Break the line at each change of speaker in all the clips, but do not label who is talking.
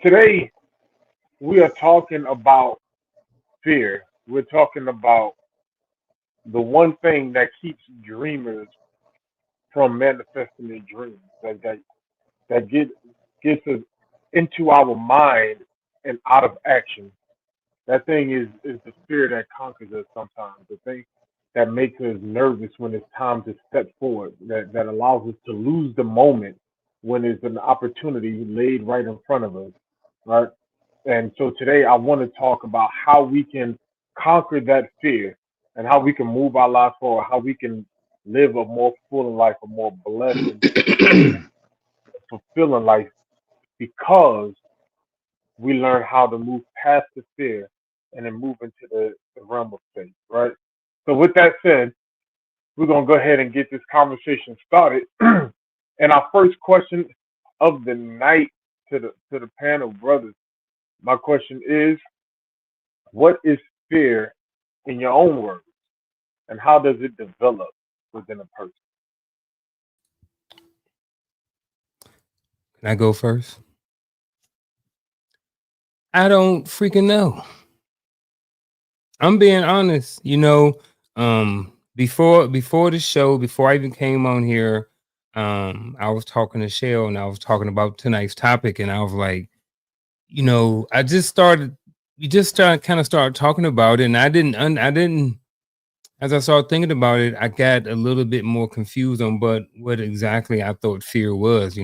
Today we are talking about fear. We're talking about the one thing that keeps dreamers from manifesting their dreams. That gets us into our mind and out of action. That thing is the fear that conquers us sometimes. The thing that makes us nervous when it's time to step forward. That allows us to lose the moment when there's an opportunity laid right in front of us. Right. And so today I want to talk about how we can conquer that fear and how we can move our lives forward, how we can live a more full life, a more blessed and fulfilling life because we learn how to move past the fear and then move into the realm of faith, right? So with that said, we're gonna go ahead and get this conversation started. And our first question of the night to the panel, brothers. My question is, what is fear in your own words, and how does it develop within a person?
Can I go first? I don't freaking know. I'm being honest. Before the show, before I even came on here, I was talking to Shell and I was talking about tonight's topic, and I was like, I just started. We just started kind of started talking about it, and I didn't. As I started thinking about it, I got a little bit more confused on what exactly I thought fear was.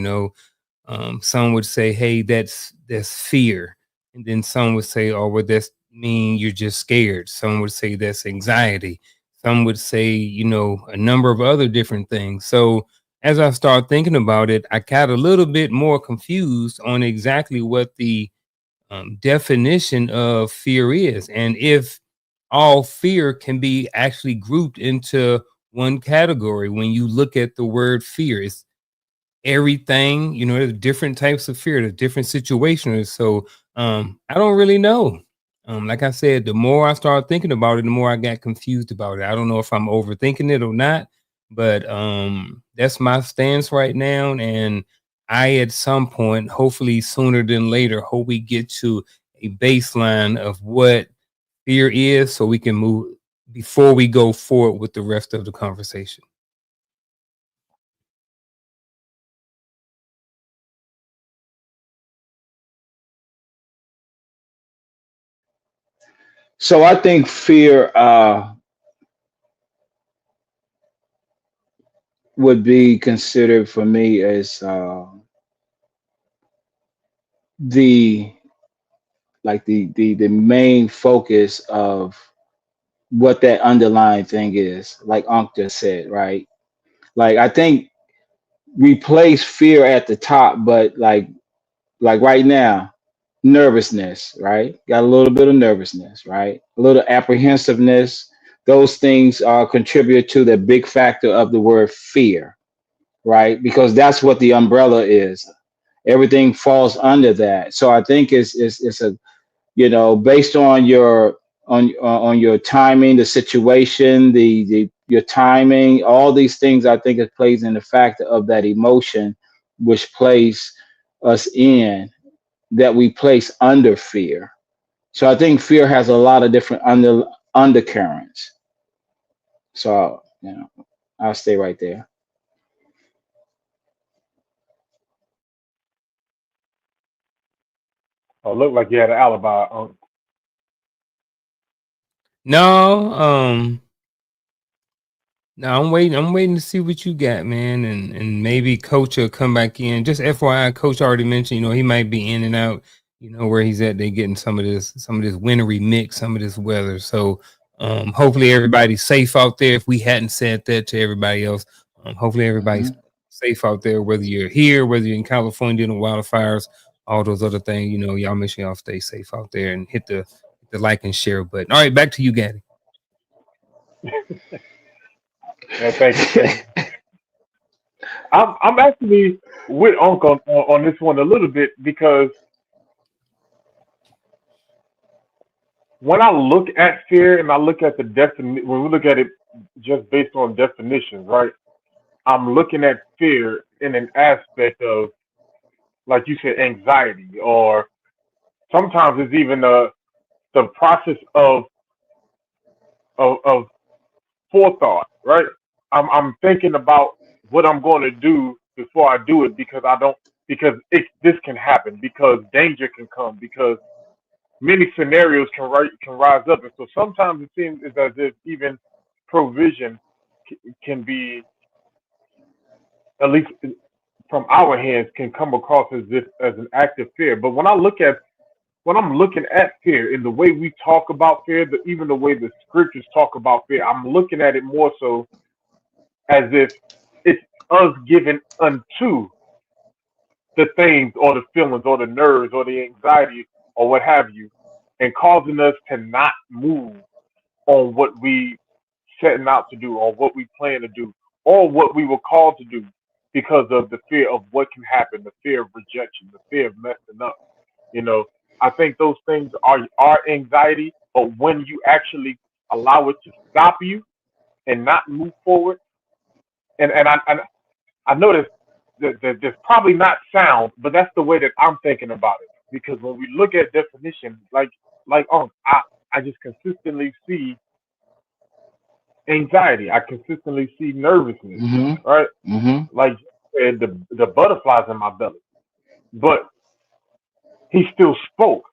Some would say, "Hey, that's fear," and then some would say, "Oh, well, that's mean you're just scared." Some would say that's anxiety. Some would say, a number of other different things. So as I started thinking about it, I got a little bit more confused on exactly what the definition of fear is, and if all fear can be actually grouped into one category. When you look at the word fear, it's everything. There's different types of fear, there's different situations. So I don't really know. Like I said, the more I started thinking about it, the more I got confused about it. I don't know if I'm overthinking it or not, but that's my stance right now. And I, at some point, hopefully sooner than later, hope we get to a baseline of what fear is so we can move before we go forward with the rest of the conversation.
So I think fear would be considered for me as the the main focus of what that underlying thing is, like Unc just said, right? Like I think we place fear at the top, but like right now, nervousness, right? Got a little bit of nervousness, right? A little apprehensiveness. Those things contribute to the big factor of the word fear, right? Because that's what the umbrella is. Everything falls under that. So I think it's a, based on on your timing, the situation, the your timing, all these things. I think it plays in the factor of that emotion, which plays us in that we place under fear. So I think fear has a lot of different undercurrents. So I'll stay right there.
Oh, look like you had an alibi.
No, no, I'm waiting. I'm waiting to see what you got, man, and maybe Coach will come back in. Just FYI, Coach already mentioned, he might be in and out. Where he's at. They getting some of this wintry mix, some of this weather. So, hopefully everybody's safe out there. If we hadn't said that to everybody else, hopefully everybody's
Mhm.
safe out there. Whether you're here, whether you're in California dealing with wildfires, all those other things. Y'all make sure y'all stay safe out there and hit the like and share button. All right, back to you, Gaddy.
Yeah, thank you, thank you. I'm actually with Uncle on this one a little bit because when I look at fear and I look at the definition, when we look at it just based on definitions, right? I'm looking at fear in an aspect of, like you said, anxiety or Sometimes it's even the process of forethought, right? I'm thinking about what I'm going to do before I do it because I don't because this can happen because danger can come because many scenarios can rise up, and so sometimes it seems as if even provision can be, at least from our hands, can come across as if as an act of fear. But when I'm looking at fear and the way we talk about fear, even the way the scriptures talk about fear, I'm looking at it more so as if it's us giving unto the things or the feelings or the nerves or the anxiety or what have you, and causing us to not move on what we setting out to do or what we plan to do or what we were called to do because of the fear of what can happen, the fear of rejection, the fear of messing up. You know, I think those things are anxiety, but when you actually allow it to stop you and not move forward, and I know there's probably not sound, but that's the way that I'm thinking about it. Because when we look at definition, I just consistently see anxiety. I consistently see nervousness,
Mm-hmm.
right?
Mm-hmm.
Like the butterflies in my belly. But he still spoke.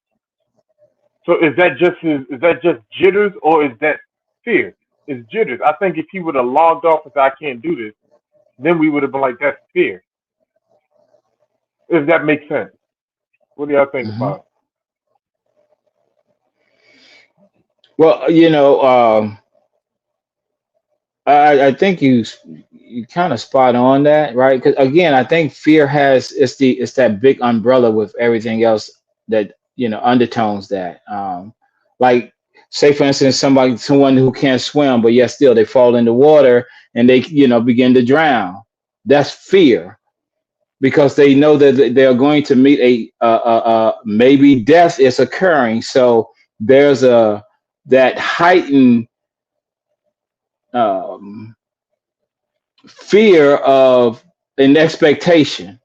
So is that just jitters or is that fear? It's jitters. I think if he would have logged off and said I can't do this, then we would have been like that's fear. If that makes sense. What do y'all think
Mm-hmm.
about it?
Well, I think you kind of spot on that, right? Because again, I think fear has it's that big umbrella with everything else that undertones that. Like say for instance, someone who can't swim, but yet still they fall in the water and they begin to drown. That's fear because they know that they are going to meet maybe death is occurring. So there's a that heightened um, fear of an expectation,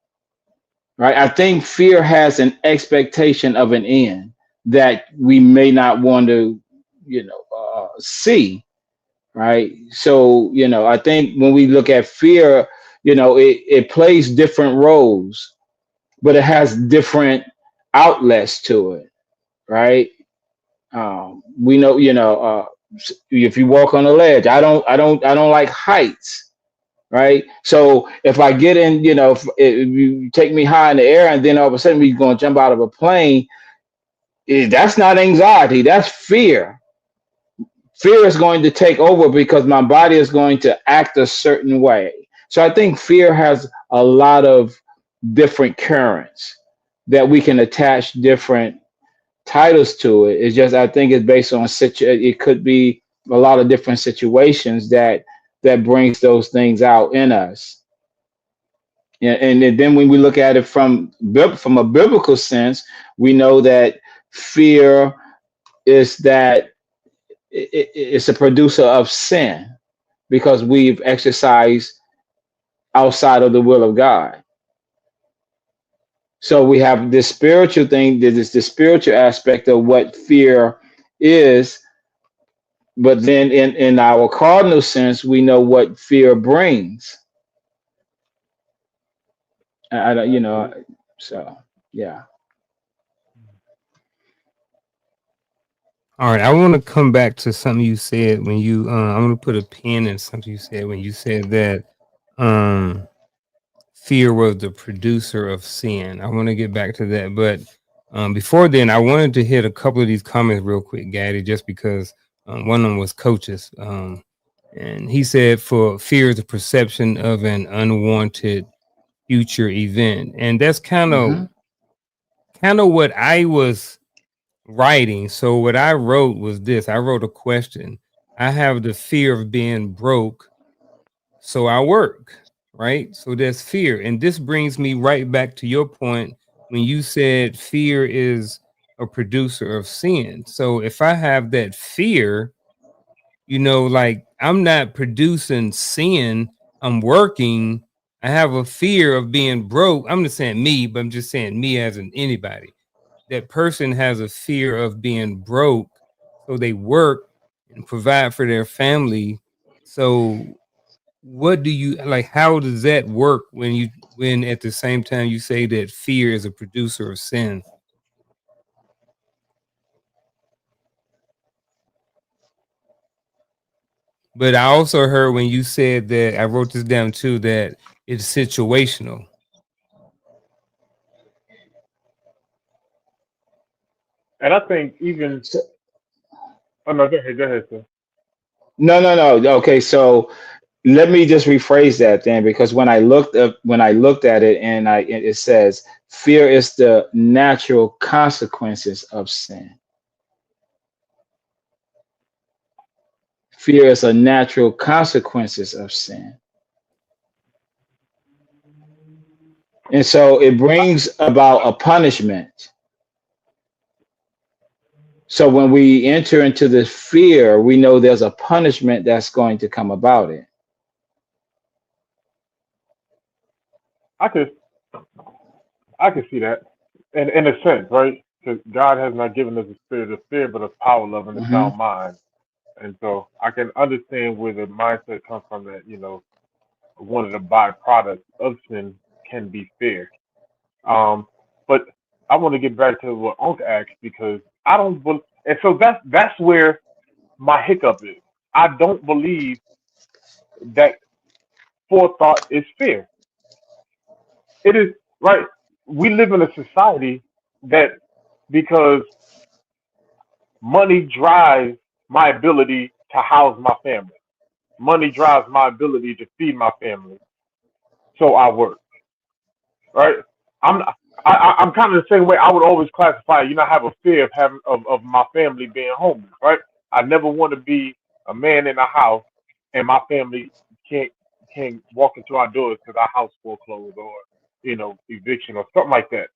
right? I think fear has an expectation of an end that we may not want to, see, right? So, I think when we look at fear, it plays different roles, but it has different outlets to it, right? We know, if you walk on a ledge, I don't like heights, right? So if I get in, if you take me high in the air and then all of a sudden we're going to jump out of a plane, that's not anxiety, that's fear. Fear is going to take over because my body is going to act a certain way. So I think fear has a lot of different currents that we can attach different titles to it. It's just I think it's based on it could be a lot of different situations that brings those things out in us. Yeah, and then when we look at it from a biblical sense, we know that fear is that it's a producer of sin because we've exercised outside of the will of God. So we have this spiritual thing, that is the spiritual aspect of what fear is, but then in our cardinal sense, we know what fear brings. I don't,
Absolutely.
so yeah.
All right, I want to come back to something you said when you. I'm going to put a pin in something you said when you said that um, fear was the producer of sin. I want to get back to that, but before then, I wanted to hit a couple of these comments real quick, Gaddy, just because one of them was coaches, and he said, "For fear is the perception of an unwanted future event," and that's
Hmm.
kind of what I was writing. So what I wrote was this. I wrote a question. I have the fear of being broke, so I work, right? So there's fear. And this brings me right back to your point when you said fear is a producer of sin. So if I have that fear, like I'm not producing sin, I'm working. I have a fear of being broke. I'm not saying me, but I'm just saying me as in anybody. that person has a fear of being broke, so they work and provide for their family. So what do you like, how does that work when at the same time you say that fear is a producer of sin? But I also heard when you said that, I wrote this down too, that it's situational.
And I think even
So,
oh no, go ahead, sir.
no. Okay, so let me just rephrase that then, because when I looked at it, and it says fear is the natural consequences of sin. Fear is a natural consequences of sin. And so it brings about a punishment. So when we enter into this fear, we know there's a punishment that's going to come about it.
I could I could see that in a sense, right? Because God has not given us a spirit of fear, but of power, love, and a
Hmm.
sound mind. And so I can understand where the mindset comes from. That one of the byproducts of sin can be fear. Um, but I want to get back to what Unc asked because I don't. And so that's where my hiccup is. I don't believe that forethought is fear. It is right. We live in a society that because money drives my ability to house my family. Money drives my ability to feed my family. So I work. Right? I'm I'm kind of the same way. I would always classify. I have a fear of having of my family being homeless. Right? I never want to be a man in a house and my family can't can't walk into our doors because our house foreclosed or eviction or something like that.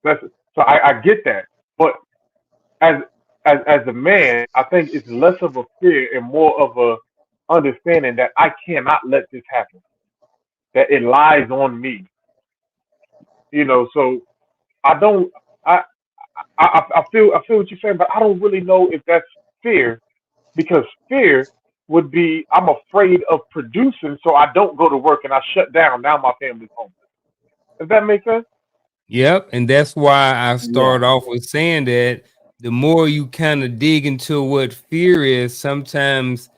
That's so I get that, but as as a man, I think it's less of a fear and more of a understanding that I cannot let this happen. That it lies on me. So I don't. I I feel what you're saying, but I don't really know if that's fear because fear would be I'm afraid of producing, so I don't go to work and I shut down. Now my family's homeless. Does that make sense?
Yep, and that's why I
Yeah.
start off with saying that the more you kind of dig into what fear is, sometimes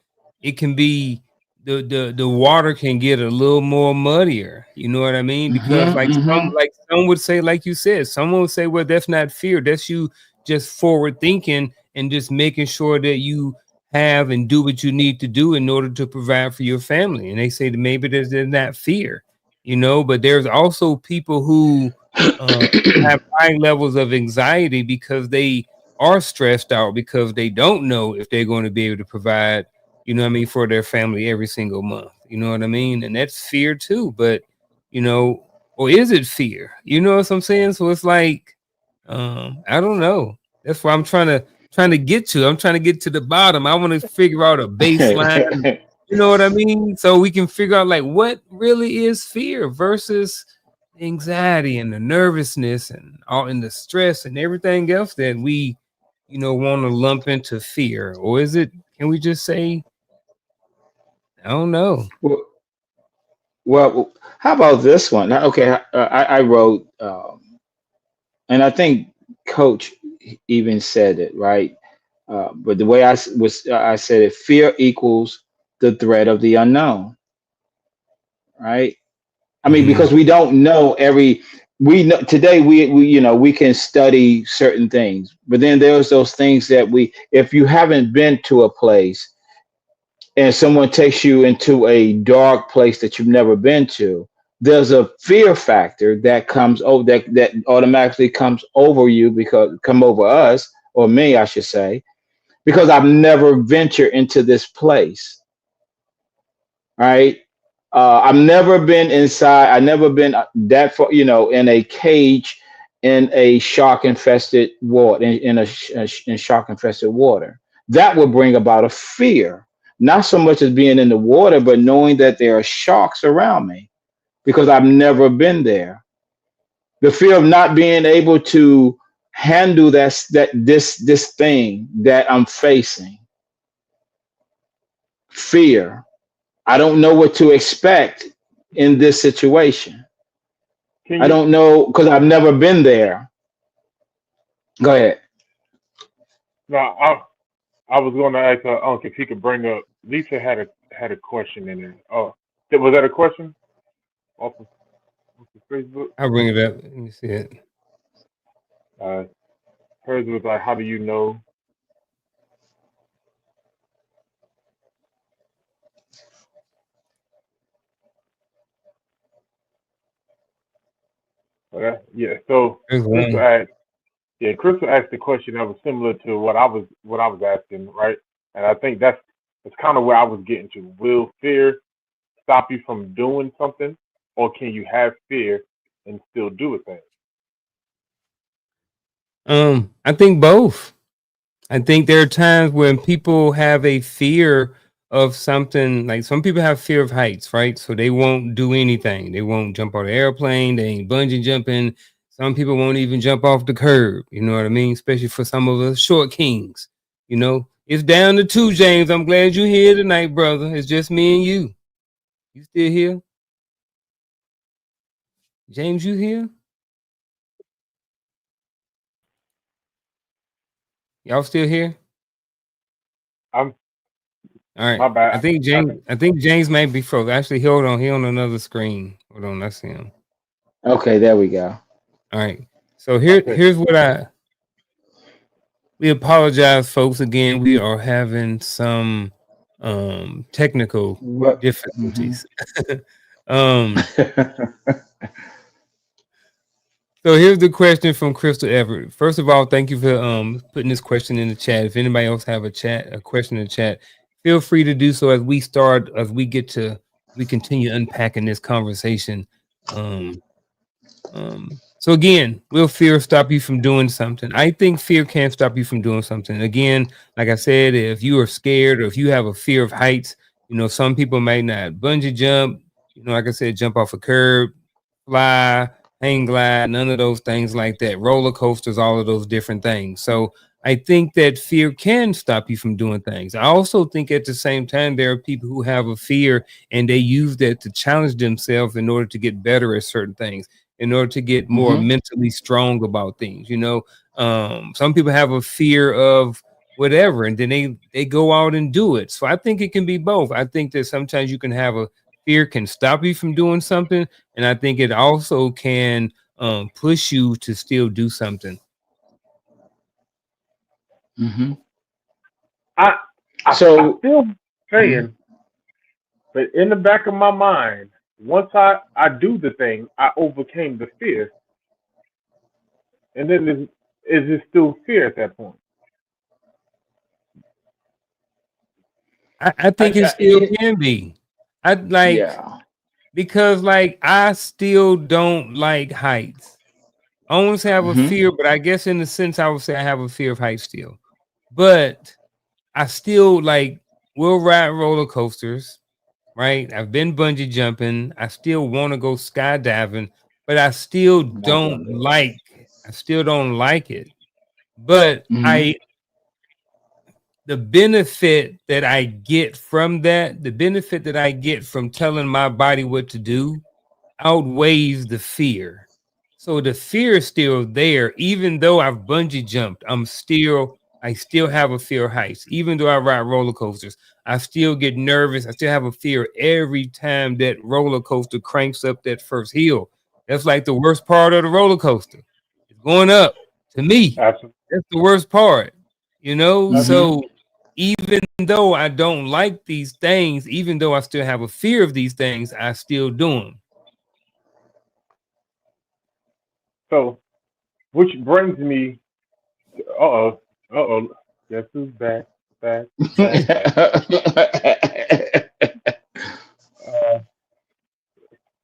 it can be the water can get a little more muddier. You know what I mean? Because
Hmm. Hmm.
like some would say, like you said, someone would say, well, that's not fear. That's you just forward thinking and just making sure that you have and do what you need to do in order to provide for your family. And they say that maybe there's not fear, but there's also people who uh, have high levels of anxiety because they are stressed out because they don't know if they're going to be able to provide, what I mean, for their family every single month. You know what I mean? And that's fear too. But, or is it fear? You know what I'm saying? So it's like, I don't know. That's why I'm trying to get to. I'm trying to get to the bottom. I want to figure out a baseline. You know what I mean? So we can figure out like what really is fear versus anxiety and the nervousness and all and the stress and everything else that we, want to lump into fear. Or is it, can we just say, I don't know.
well, well, how about this one? Okay, I wrote, and I think Coach even said it right. But the way I said it, fear equals the threat of the unknown, right? I mean,
Hmm.
because we don't know every. We know today we we can study certain things, but then there's those things that if you haven't been to a place and someone takes you into a dark place that you've never been to, there's a fear factor that comes over that automatically comes over you because come over us or me, I should say, because I've never ventured into this place, right? I've never been inside. I've never been that far, in a cage in a shark infested water, in shark infested water. That would bring about a fear, not so much as being in the water, but knowing that there are sharks around me because I've never been there. The fear of not being able to handle this thing that I'm facing. Fear. I don't know what to expect in this situation.
Can
I
you?
don't know because I've never been there. Go ahead.
No, I was going to ask Unc if he could bring up. Lisa had a question in there. Oh, was that a question off of Facebook?
I'll bring it up. Let me see it.
Uh, Hers was like, how do you know? Yeah. So
There's
Crystal
one.
asked. Yeah, Crystal asked a question that was similar to what I was asking, right? And I think that's kind of where I was getting to. Will fear stop you from doing something, or can you have fear and still do a thing?
I think both. I think there are times when people have a fear of something. Like some people have fear of heights, right? So they won't do anything. They won't jump out of the airplane. They ain't bungee jumping. Some people won't even jump off the curb. You know what I mean? Especially for some of us short kings. You know, it's down to two, James. I'm glad you're here tonight, brother. It's just me and you. You still here? James, you here? Y'all still here?
I'm
All right.
my
I
bad.
think
I,
James. I think James might be froze. Actually, hold on. He on another screen. Hold on. That's him.
Okay, there we go.
All right. So
okay.
here's what we apologize, folks. Again, we are having some technical
What? Hmm.
difficulties. um. So here's the question from Crystal Everett. First of all, thank you for putting this question in the chat. If anybody else have a question in the chat, feel free to do so as we continue unpacking this conversation. Um, so again, will fear stop you from doing something? I think fear can stop you from doing something. Again, like I said, if you are scared or if you have a fear of heights, you know, some people might not bungee jump, you know, like I said, jump off a curb, fly, hang glide, none of those things like that. Roller coasters, all of those different things. So I think that fear can stop you from doing things. I also think at the same time, there are people who have a fear and they use that to challenge themselves in order to get better at certain things, in order to get more
Hmm.
mentally strong about things. You know, some people have a fear of whatever, and then they go out and do it. So I think it can be both. I think that sometimes you can have a fear can stop you from doing something, and I think it also can push you to still do something.
Hmm.
I I
So,
still
mhm.
saying, but in the back of my mind, once I do the thing, I overcame the fear, and then is it still fear at that point?
I think it still
It,
can be. I like
yeah.
because like I still don't like heights. I almost have a
Hmm.
fear, but I guess in the sense I would say I have a fear of heights still. But I still like will ride roller coasters, right? I've been bungee jumping. I still want to go skydiving, but
Not doing that.
I still don't like it. But
Hmm.
I the benefit that I get from that, the benefit that I get from telling my body what to do outweighs the fear. So the fear is still there, even though I've bungee jumped. I still have a fear of heights. Even though I ride roller coasters, I still get nervous. I still have a fear every time that roller coaster cranks up that first hill. That's like the worst part of the roller coaster. It's going up to me.
Absolutely.
That's the worst part, you know?
Hmm.
So even though I don't like these things, even though I still have a fear of these things, I still do them.
So, which brings me to, guess who's back, back, back. Uh,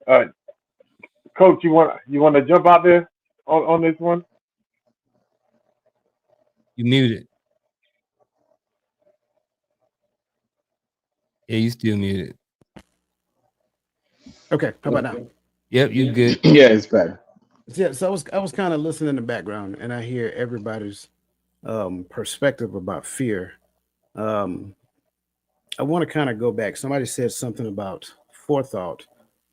uh, Coach, you want to jump out there on this one?
You muted. Yeah, you still muted.
Okay, how about now?
Yep, you good.
Yeah, it's better.
Yeah, so I was kind of listening in the background, and I hear everybody's perspective about fear. Um, I want to kind of go back. Somebody said something about forethought,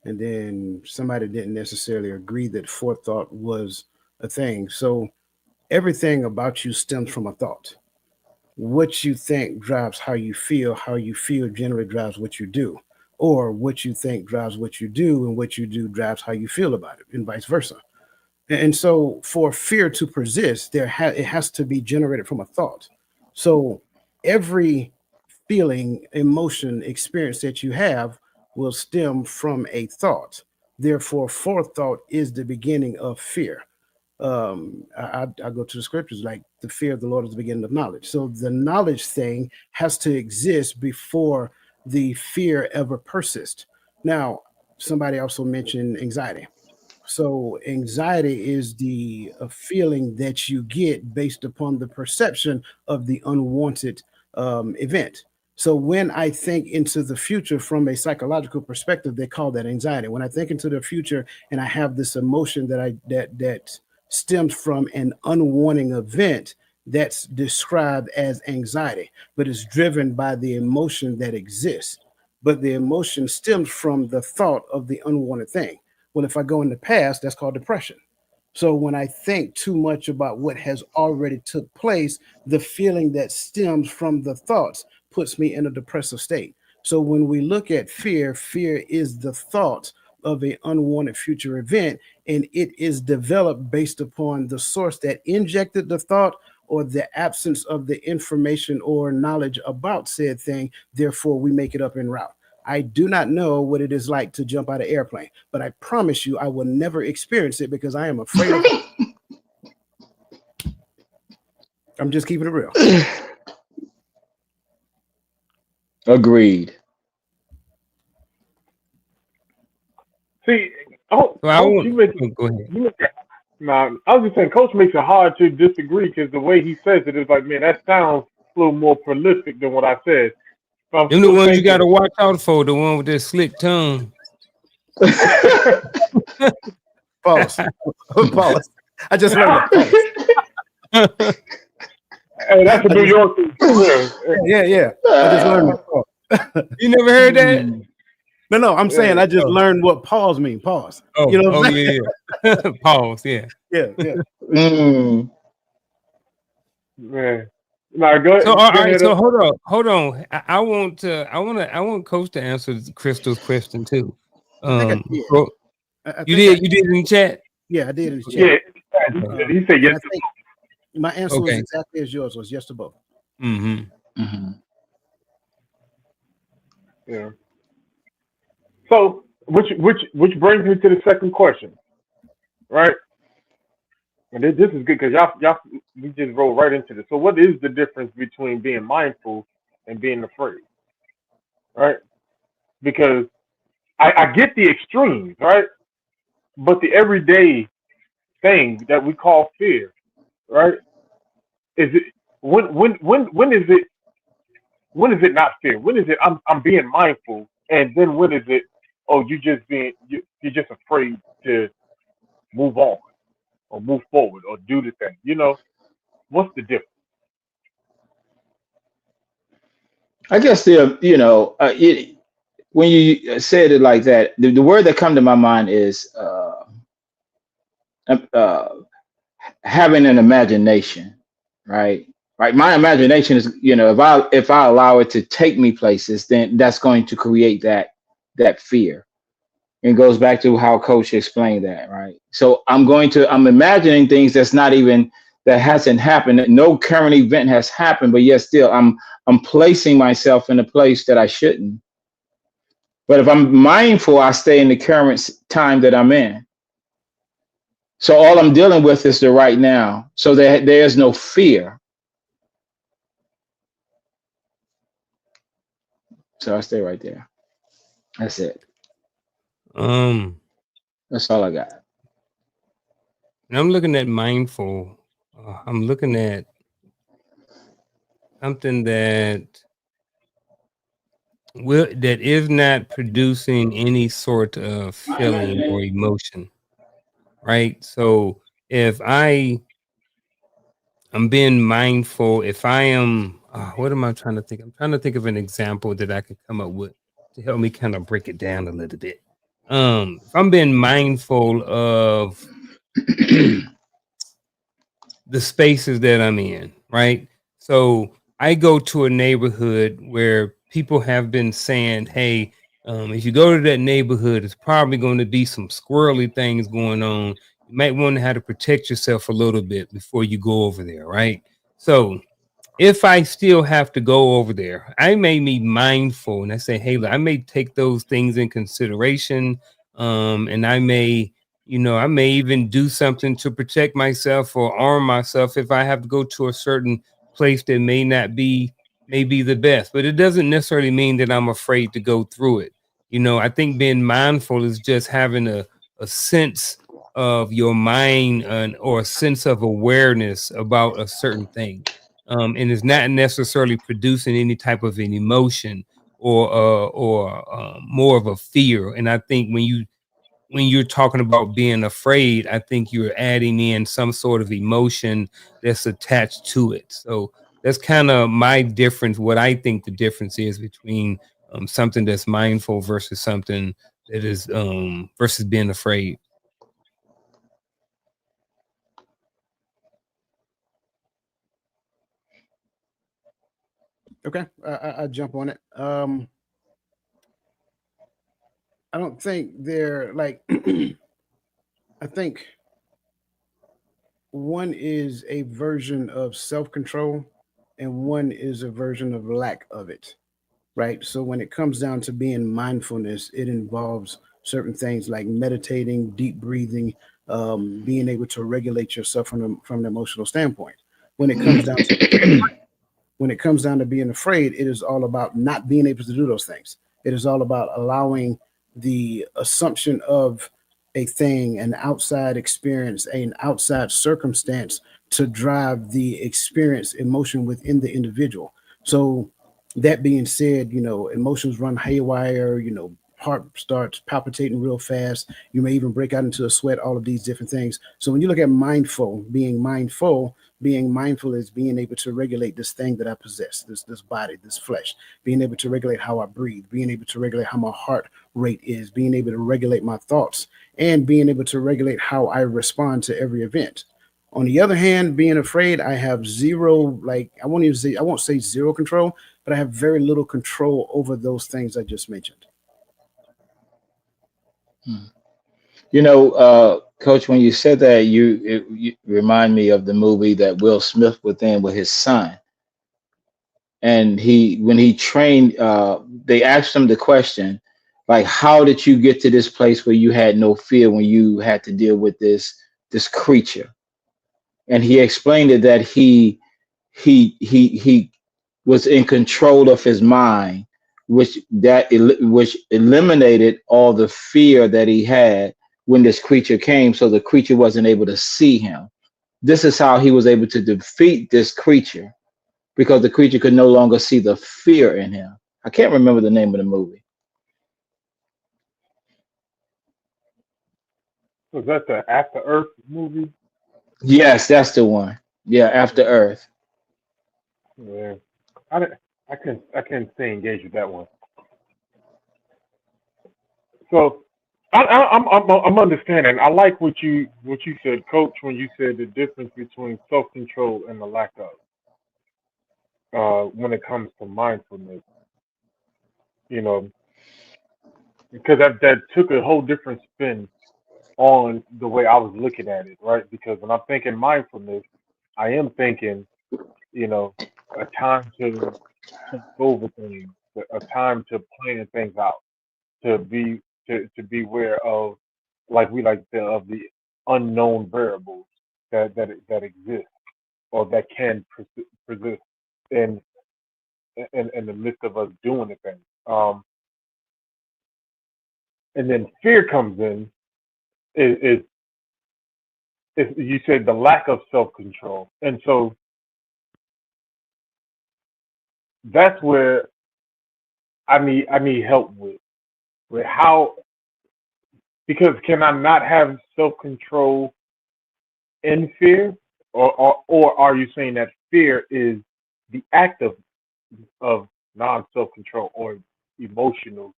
and then somebody didn't necessarily agree that forethought was a thing. So everything about you stems from a thought. What you think drives how you feel generally drives what you do, or what you think drives what you do, and what you do drives how you feel about it, and vice versa. And so for fear to persist, it has to be generated from a thought. So every feeling, emotion, experience that you have will stem from a thought. Therefore, forethought is the beginning of fear. I go to the scriptures like the fear of the Lord is the beginning of knowledge. So the knowledge thing has to exist before the fear ever persists. Now, somebody also mentioned anxiety. So anxiety is the feeling that you get based upon the perception of the unwanted event. So when I think into the future from a psychological perspective, they call that anxiety. When I think into the future and I have this emotion that stems from an unwanting event, that's described as anxiety, but it's driven by the emotion that exists. But the emotion stems from the thought of the unwanted thing. Well, if I go in the past, that's called depression. So when I think too much about what has already took place, the feeling that stems from the thoughts puts me in a depressive state. So when we look at fear, fear is the thought of an unwanted future event, and it is developed based upon the source that injected the thought or the absence of the information or knowledge about said thing. Therefore, we make it up en route. I do not know what it is like to jump out of an airplane, but I promise you I will never experience it because I am afraid of. I'm just keeping it real.
Agreed.
See, oh,
So I
coach,
want. Oh, go ahead.
you make it. Nah, I was just saying, coach makes it hard to disagree because the way he says it is like, man, that sounds a little more prolific than what I said. But I'm
Them the
still
ones you got
thinking.
to watch out for. The one with that slick tongue.
Pause. Pause. I just learned that. Pause.
Hey, that's a
I
New
just,
York thing for real.
yeah. I just learned that. Pause.
You never heard that?
No. I'm saying
Yeah.
I just
Oh,
learned what pause mean. Pause. You
oh,
know what
oh
I'm saying?
yeah. Pause. Yeah.
Yeah.
Mm.
Man. Nah, go
So
ahead.
all
Go
right.
ahead.
So hold on. I want Coach to answer Crystal's question too.
I think I did.
So
I
you
think I
did in the chat.
Yeah, I did in the
Okay.
chat.
Yeah.
Okay.
He said
And
yes.
I think my answer was
Okay.
exactly as yours was yes to both.
Mm-hmm.
Mhm.
Yeah. So, which brings me to the second question, right? And this is good because y'all we just roll right into this. So, what is the difference between being mindful and being afraid, right? Because I get the extremes, right? But the everyday thing that we call fear, right? Is it when is it not fear? When is it I'm being mindful, and then when is it you just you're just afraid to move on or move forward or do the thing? What's the difference?
I guess when you said it like that, the word that come to my mind is uh, having an imagination, right? Right. My imagination is, if I allow it to take me places, then that's going to create that fear. And it goes back to how Coach explained that, right? So I'm imagining things that hasn't happened. No current event has happened, but yet still I'm placing myself in a place that I shouldn't. But if I'm mindful, I stay in the current time that I'm in. So all I'm dealing with is the right now. So there's no fear. So I stay right there. That's it.
Um,
That's all I got.
and I'm looking at mindful. I'm looking at something that is not producing any sort of feeling or emotion. right? So if I'm being mindful, if I am, what am I trying to think? I'm trying to think of an example that I could come up with to help me kind of break it down a little bit. If I'm being mindful of the spaces that I'm in, right? So I go to a neighborhood where people have been saying, hey, if you go to that neighborhood, it's probably going to be some squirrely things going on. You might want to have to protect yourself a little bit before you go over there, right? So if I still have to go over there, I may be mindful and I say, hey, look, I may take those things in consideration. And I may, I may even do something to protect myself or arm myself if I have to go to a certain place that may be the best. But it doesn't necessarily mean that I'm afraid to go through it. I think being mindful is just having a sense of your mind or a sense of awareness about a certain thing, and is not necessarily producing any type of an emotion or more of a fear. And I think when you're talking about being afraid, I think you're adding in some sort of emotion that's attached to it. So that's kind of my difference. What I think the difference is between something that's mindful versus something that is versus being afraid.
Okay, I jump on it. I don't think they're like. I think one is a version of self control, and one is a version of lack of it. Right. So when it comes down to being mindfulness, it involves certain things like meditating, deep breathing, being able to regulate yourself from an emotional standpoint. When it comes down to when it comes down to being afraid, it is all about not being able to do those things. It is all about allowing the assumption of a thing, an outside experience, an outside circumstance to drive the experience emotion within the individual. So that being said, emotions run haywire, heart starts palpitating real fast. You may even break out into a sweat, all of these different things. So when you look at being mindful is being able to regulate this thing that I possess, this body, this flesh, being able to regulate how I breathe, being able to regulate how my heart rate is, being able to regulate my thoughts, and being able to regulate how I respond to every event. On the other hand, being afraid, I have zero, like I won't say zero control, but I have very little control over those things I just mentioned.
Coach, when you said that, you remind me of the movie that Will Smith was in with his son. And when he trained, they asked him the question, like, how did you get to this place where you had no fear when you had to deal with this creature? And he explained it that he was in control of his mind, which eliminated all the fear that he had when this creature came, so the creature wasn't able to see him. This is how he was able to defeat this creature, because the creature could no longer see the fear in him. I can't remember the name of the movie.
Was that the After Earth movie?
Yes, that's the one. Yeah, After Earth.
Yeah, I didn't- I can stay engaged with that one. So I'm understanding. I like what you said, Coach, when you said the difference between self control and the lack of when it comes to mindfulness. You know, because that took a whole different spin on the way I was looking at it, right? Because when I'm thinking mindfulness, I am thinking, you know, a time to think over things, a time to plan things out, to be aware of, like we like to, of the unknown variables that exist or that can persist in in the midst of us doing the thing. And then fear comes in. Is you said the lack of self control, and so that's where I need help with how, Because can I not have self control in fear, or are you saying that fear is the act of non self control or emotional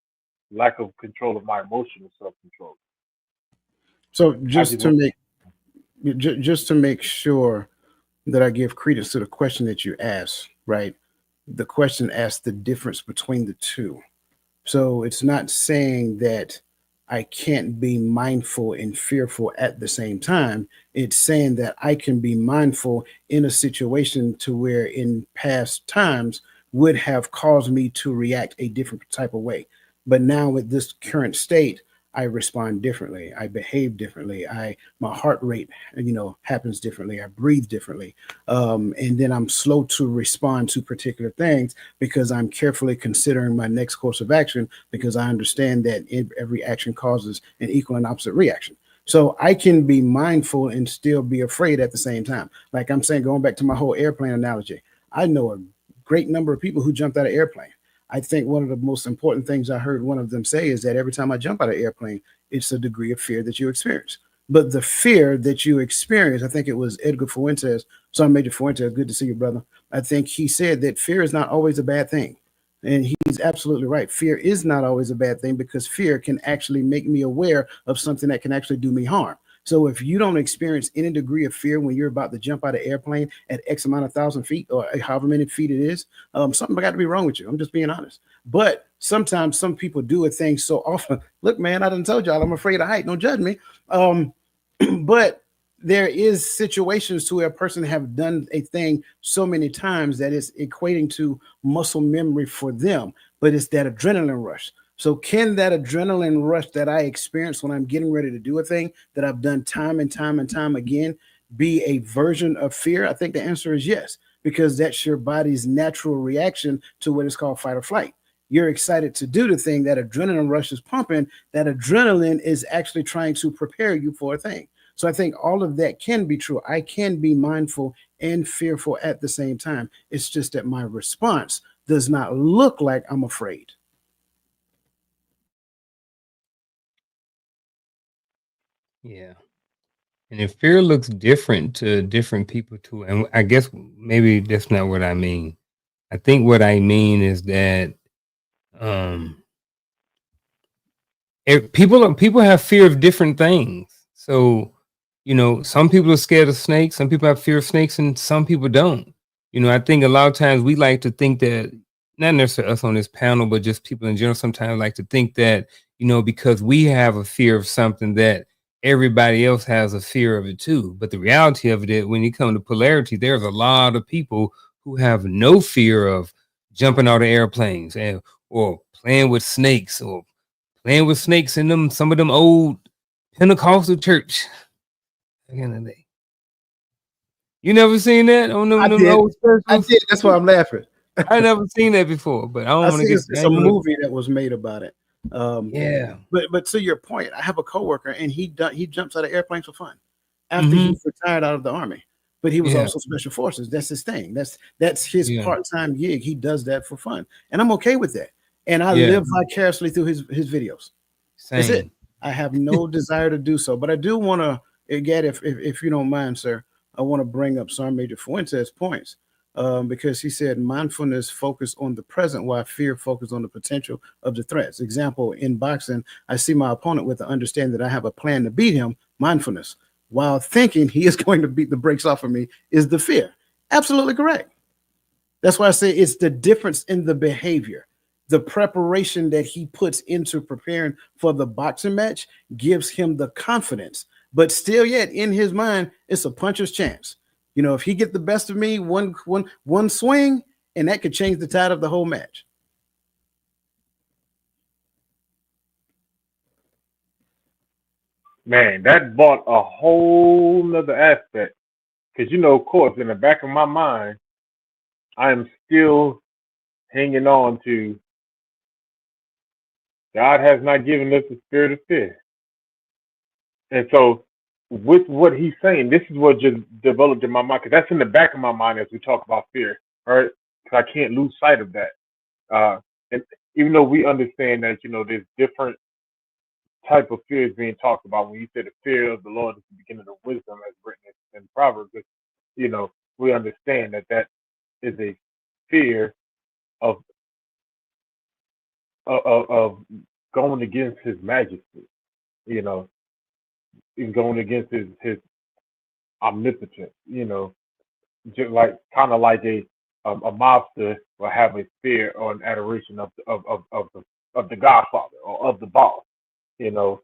lack of control of my emotional self control?
So
I just
just to make sure that I give credence to the question that you asked, right? The question asked the difference between the two. So it's not saying that I can't be mindful and fearful at the same time. It's saying that I can be mindful in a situation to where in past times would have caused me to react a different type of way. But now with this current state, I respond differently. I behave differently. My heart rate, happens differently. I breathe differently. And then I'm slow to respond to particular things because I'm carefully considering my next course of action because I understand that every action causes an equal and opposite reaction. So I can be mindful and still be afraid at the same time. Like I'm saying, going back to my whole airplane analogy, I know a great number of people who jumped out of airplane. I think one of the most important things I heard one of them say is that every time I jump out of airplane, it's a degree of fear that you experience. But the fear that you experience, I think it was Edgar Fuentes, Son Major Fuentes, good to see you, brother. I think he said that fear is not always a bad thing. And he's absolutely right. Fear is not always a bad thing because fear can actually make me aware of something that can actually do me harm. So if you don't experience any degree of fear when you're about to jump out of airplane at X amount of 1,000 feet or however many feet it is, something got to be wrong with you. I'm just being honest. But sometimes some people do a thing so often. Look, man, I done told y'all I'm afraid of height. Don't judge me. But there is situations to where a person have done a thing so many times that it's equating to muscle memory for them, but it's that adrenaline rush. So can that adrenaline rush that I experience when I'm getting ready to do a thing that I've done time and time and time again be a version of fear? I think the answer is yes, because that's your body's natural reaction to what is called fight or flight. You're excited to do the thing, that adrenaline rush is pumping, that adrenaline is actually trying to prepare you for a thing. So I think all of that can be true. I can be mindful and fearful at the same time. It's just that my response does not look like I'm afraid.
Yeah. And if fear looks different to different people too, and I guess maybe that's not what I mean. I think what I mean is that um people have fear of different things. So, some people are scared of snakes, some people have fear of snakes, and some people don't. I think a lot of times we like to think that, not necessarily us on this panel, but just people in general sometimes like to think that, because we have a fear of something that everybody else has a fear of it too. But the reality of it is when you come to polarity, there's a lot of people who have no fear of jumping out of airplanes and or playing with snakes or playing with snakes in some of them old Pentecostal church back in the day. You never seen that on
I
them
did.
old
I
specials?
did. That's why I'm laughing.
I never seen that before, but I don't
I
want to
see
get.
it's a movie that was made about it.
Yeah.
But to your point, I have a coworker and he jumps out of airplanes for fun after
Mm-hmm.
he's retired out of the army. But he was
Yeah.
also special forces. That's his thing. That's his
Yeah.
part-time gig. He does that for fun. And I'm okay with that. And I
Yeah.
live vicariously through his videos. That's it.
Same.
I have no desire to do so. But I do want to, again, if you don't mind, sir, I want to bring up Sergeant Major Fuentes' points. Because he said mindfulness focus on the present while fear focus on the potential of the threats. Example, in boxing, I see my opponent with the understanding that I have a plan to beat him, mindfulness, while thinking he is going to beat the brakes off of me is the fear. Absolutely correct. That's why I say it's the difference in the behavior. The preparation that he puts into preparing for the boxing match gives him the confidence. But still, yet in his mind, it's a puncher's chance. If he get the best of me, one swing, and that could change the tide of the whole match.
Man, that brought a whole nother aspect. Because, of course, in the back of my mind, I am still hanging on to God has not given us the spirit of fear. And so, with what he's saying, this is what just developed in my mind, because that's in the back of my mind as we talk about fear, right? Because I can't lose sight of that. And even though we understand that, there's different type of fear is being talked about when you say the fear of the Lord is the beginning of wisdom, as written in Proverbs. You know, we understand that that is a fear of of going against His majesty. You know, and going against his omnipotence. You know, just like kind of like a mobster will have a fear or an adoration of the Godfather or of the boss. You know,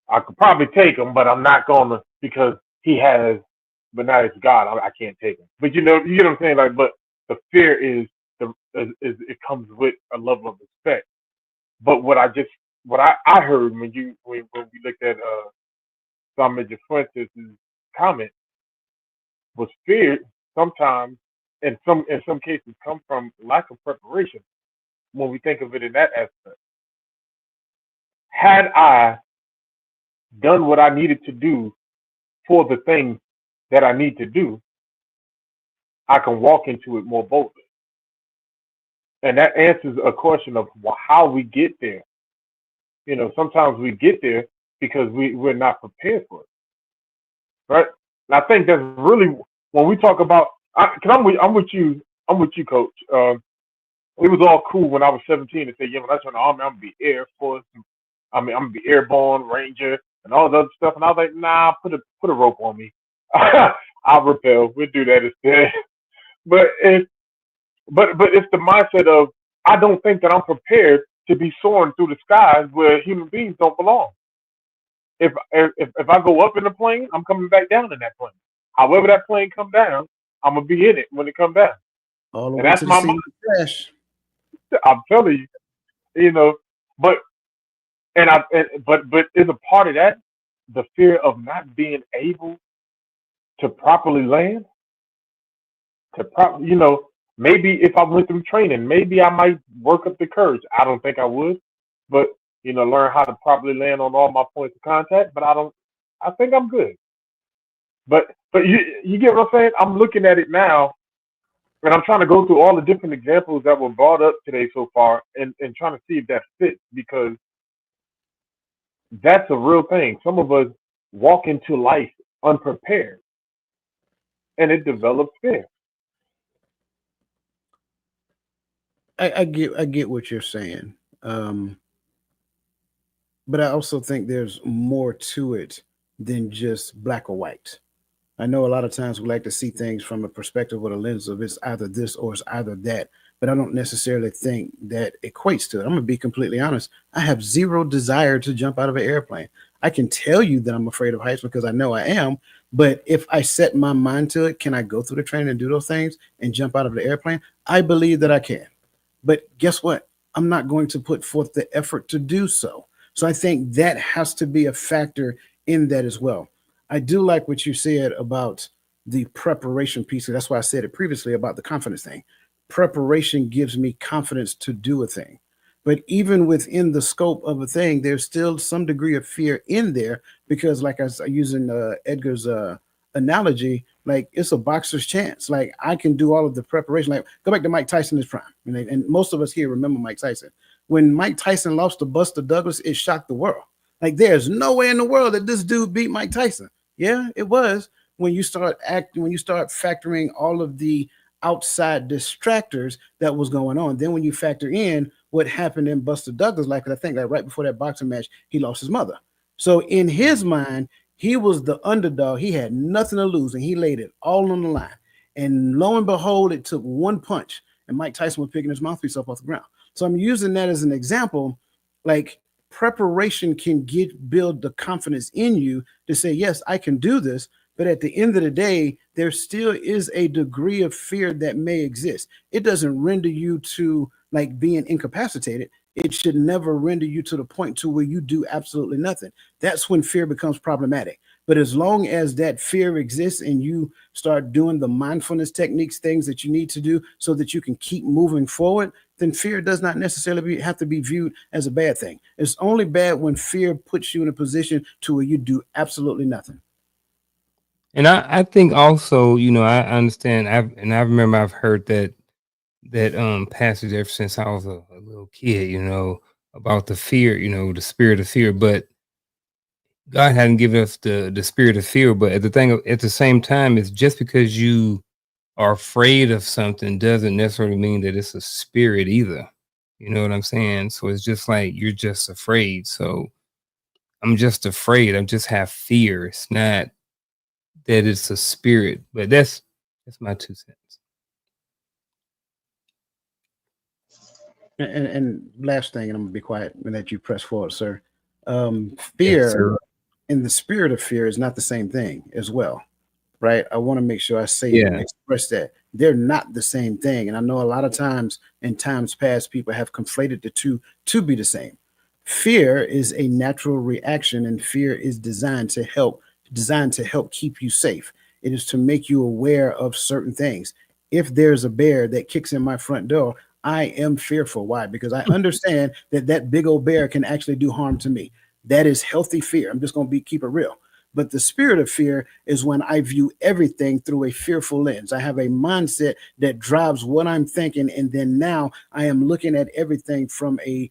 I could probably take him, but I'm not gonna because he has. But now it's God. I can't take him. But you get what I'm saying. Like, but the fear is it comes with a level of respect. But what I heard when we looked at some of Fuentes' comment was fear sometimes in some cases come from lack of preparation when we think of it in that aspect. Had I done what I needed to do for the thing that I need to do, I can walk into it more boldly. And that answers a question of how we get there. You know, sometimes we get there because we're not prepared for it, right? And I think that's really when we talk about. Cause I'm with you, Coach. It was all cool when I was 17 to say, yeah, when I join the army, I'm gonna be Air Force. I'm gonna be airborne, Ranger, and all the other stuff. And I was like, nah, put a rope on me. I'll repel. We'll do that instead. But it's the mindset of I don't think that I'm prepared to be soaring through the skies where human beings don't belong. If I go up in the plane, I'm coming back down in that plane. However that plane come down, I'm gonna be in it when it come down.
All the
And
way
that's
to the
my
scene
mind.
of the crash.
I'm telling you, you know. But but is a part of that the fear of not being able to properly land, maybe if I went through training, maybe I might work up the courage. I don't think I would, but learn how to properly land on all my points of contact. But I think I'm good. But you get what I'm saying? I'm looking at it now, and I'm trying to go through all the different examples that were brought up today so far, and trying to see if that fits because that's a real thing. Some of us walk into life unprepared, and it develops fear.
I get what you're saying. Um, but I also think there's more to it than just black or white. I know a lot of times we like to see things from a perspective or the lens of it's either this or it's either that, but I don't necessarily think that equates to it. I'm gonna be completely honest. I have zero desire to jump out of an airplane. I can tell you that I'm afraid of heights because I know I am, but if I set my mind to it, can I go through the training and do those things and jump out of the airplane? I believe that I can. But guess what? I'm not going to put forth the effort to do so. So I think that has to be a factor in that as well. I do like what you said about the preparation piece. That's why I said it previously about the confidence thing. Preparation gives me confidence to do a thing. But even within the scope of a thing, there's still some degree of fear in there because, like I was using Edgar's analogy, like it's a boxer's chance. Like I can do all of the preparation. Like go back to Mike Tyson's prime, and most of us here remember Mike Tyson. When Mike Tyson lost to Buster Douglas, it shocked the world. Like there's no way in the world that this dude beat Mike Tyson. Yeah, it was when you start acting, when you start factoring all of the outside distractors that was going on. Then when you factor in what happened in Buster Douglas' life, I think that right before that boxing match, he lost his mother. So in his mind, he was the underdog. He had nothing to lose, and he laid it all on the line. And lo and behold, it took one punch, and Mike Tyson was picking his mouthpiece up off the ground. So I'm using that as an example. Like preparation can build the confidence in you to say, yes, I can do this. But at the end of the day, there still is a degree of fear that may exist. It doesn't render you to like being incapacitated. It should never render you to the point to where you do absolutely nothing. That's when fear becomes problematic. But as long as that fear exists and you start doing the mindfulness techniques, things that you need to do so that you can keep moving forward, then fear does not necessarily have to be viewed as a bad thing. It's only bad when fear puts you in a position to where you do absolutely nothing.
And I think also, I understand. I remember I've heard that passage ever since I was a little kid. About the fear, the spirit of fear. But God hadn't given us the spirit of fear, but at the same time, it's just because you are afraid of something doesn't necessarily mean that it's a spirit either. You know what I'm saying? So it's just like you're just afraid. So I'm just afraid. I just have fear. It's not that it's a spirit, but that's my 2 cents.
And last thing, and I'm gonna be quiet and let you press forward, sir.
Yes,
Fear
sir.
and the spirit of fear is not the same thing as well, right? I want to make sure I say
Yeah.
express that they're not the same thing. And I know a lot of times in times past, people have conflated the two to be the same. Fear is a natural reaction, and fear is designed to help keep you safe. It is to make you aware of certain things. If there's a bear that kicks in my front door, I am fearful. Why? Because I understand that that big old bear can actually do harm to me. That is healthy fear. I'm just going to keep it real. But the spirit of fear is when I view everything through a fearful lens. I have a mindset that drives what I'm thinking, and then now I am looking at everything from a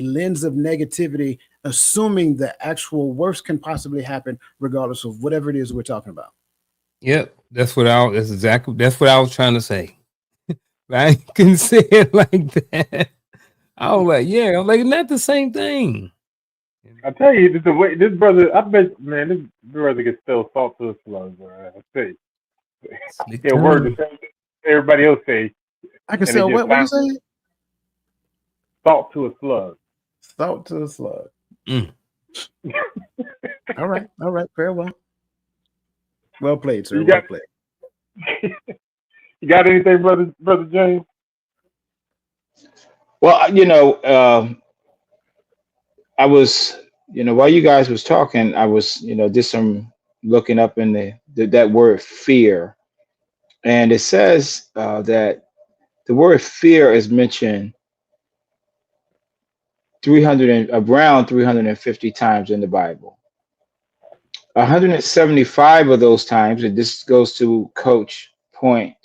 lens of negativity, assuming the actual worst can possibly happen, regardless of whatever it is we're talking about.
Yep. That's what I was trying to say. I couldn't say it like that. I was like, yeah, I'm like, not the same thing.
I tell you, the way this brother, I bet, man, this brother can still salt to his slugs. I tell you,
Slick
yeah, word the
tongue.
same thing everybody else say,
I can
and it
sell
just
what? What you
sounds
say?
salt to a slug.
Salt to the slug.
Mm.
All right. All right. Very well. Well played, sir.
You
Well
got,
played.
you got anything, brother James?
Well, I was, while you guys was talking, I was, did some looking up in that word fear, and it says that the word fear is mentioned around 350 times in the Bible. 175 of those times, and this goes to Coach point,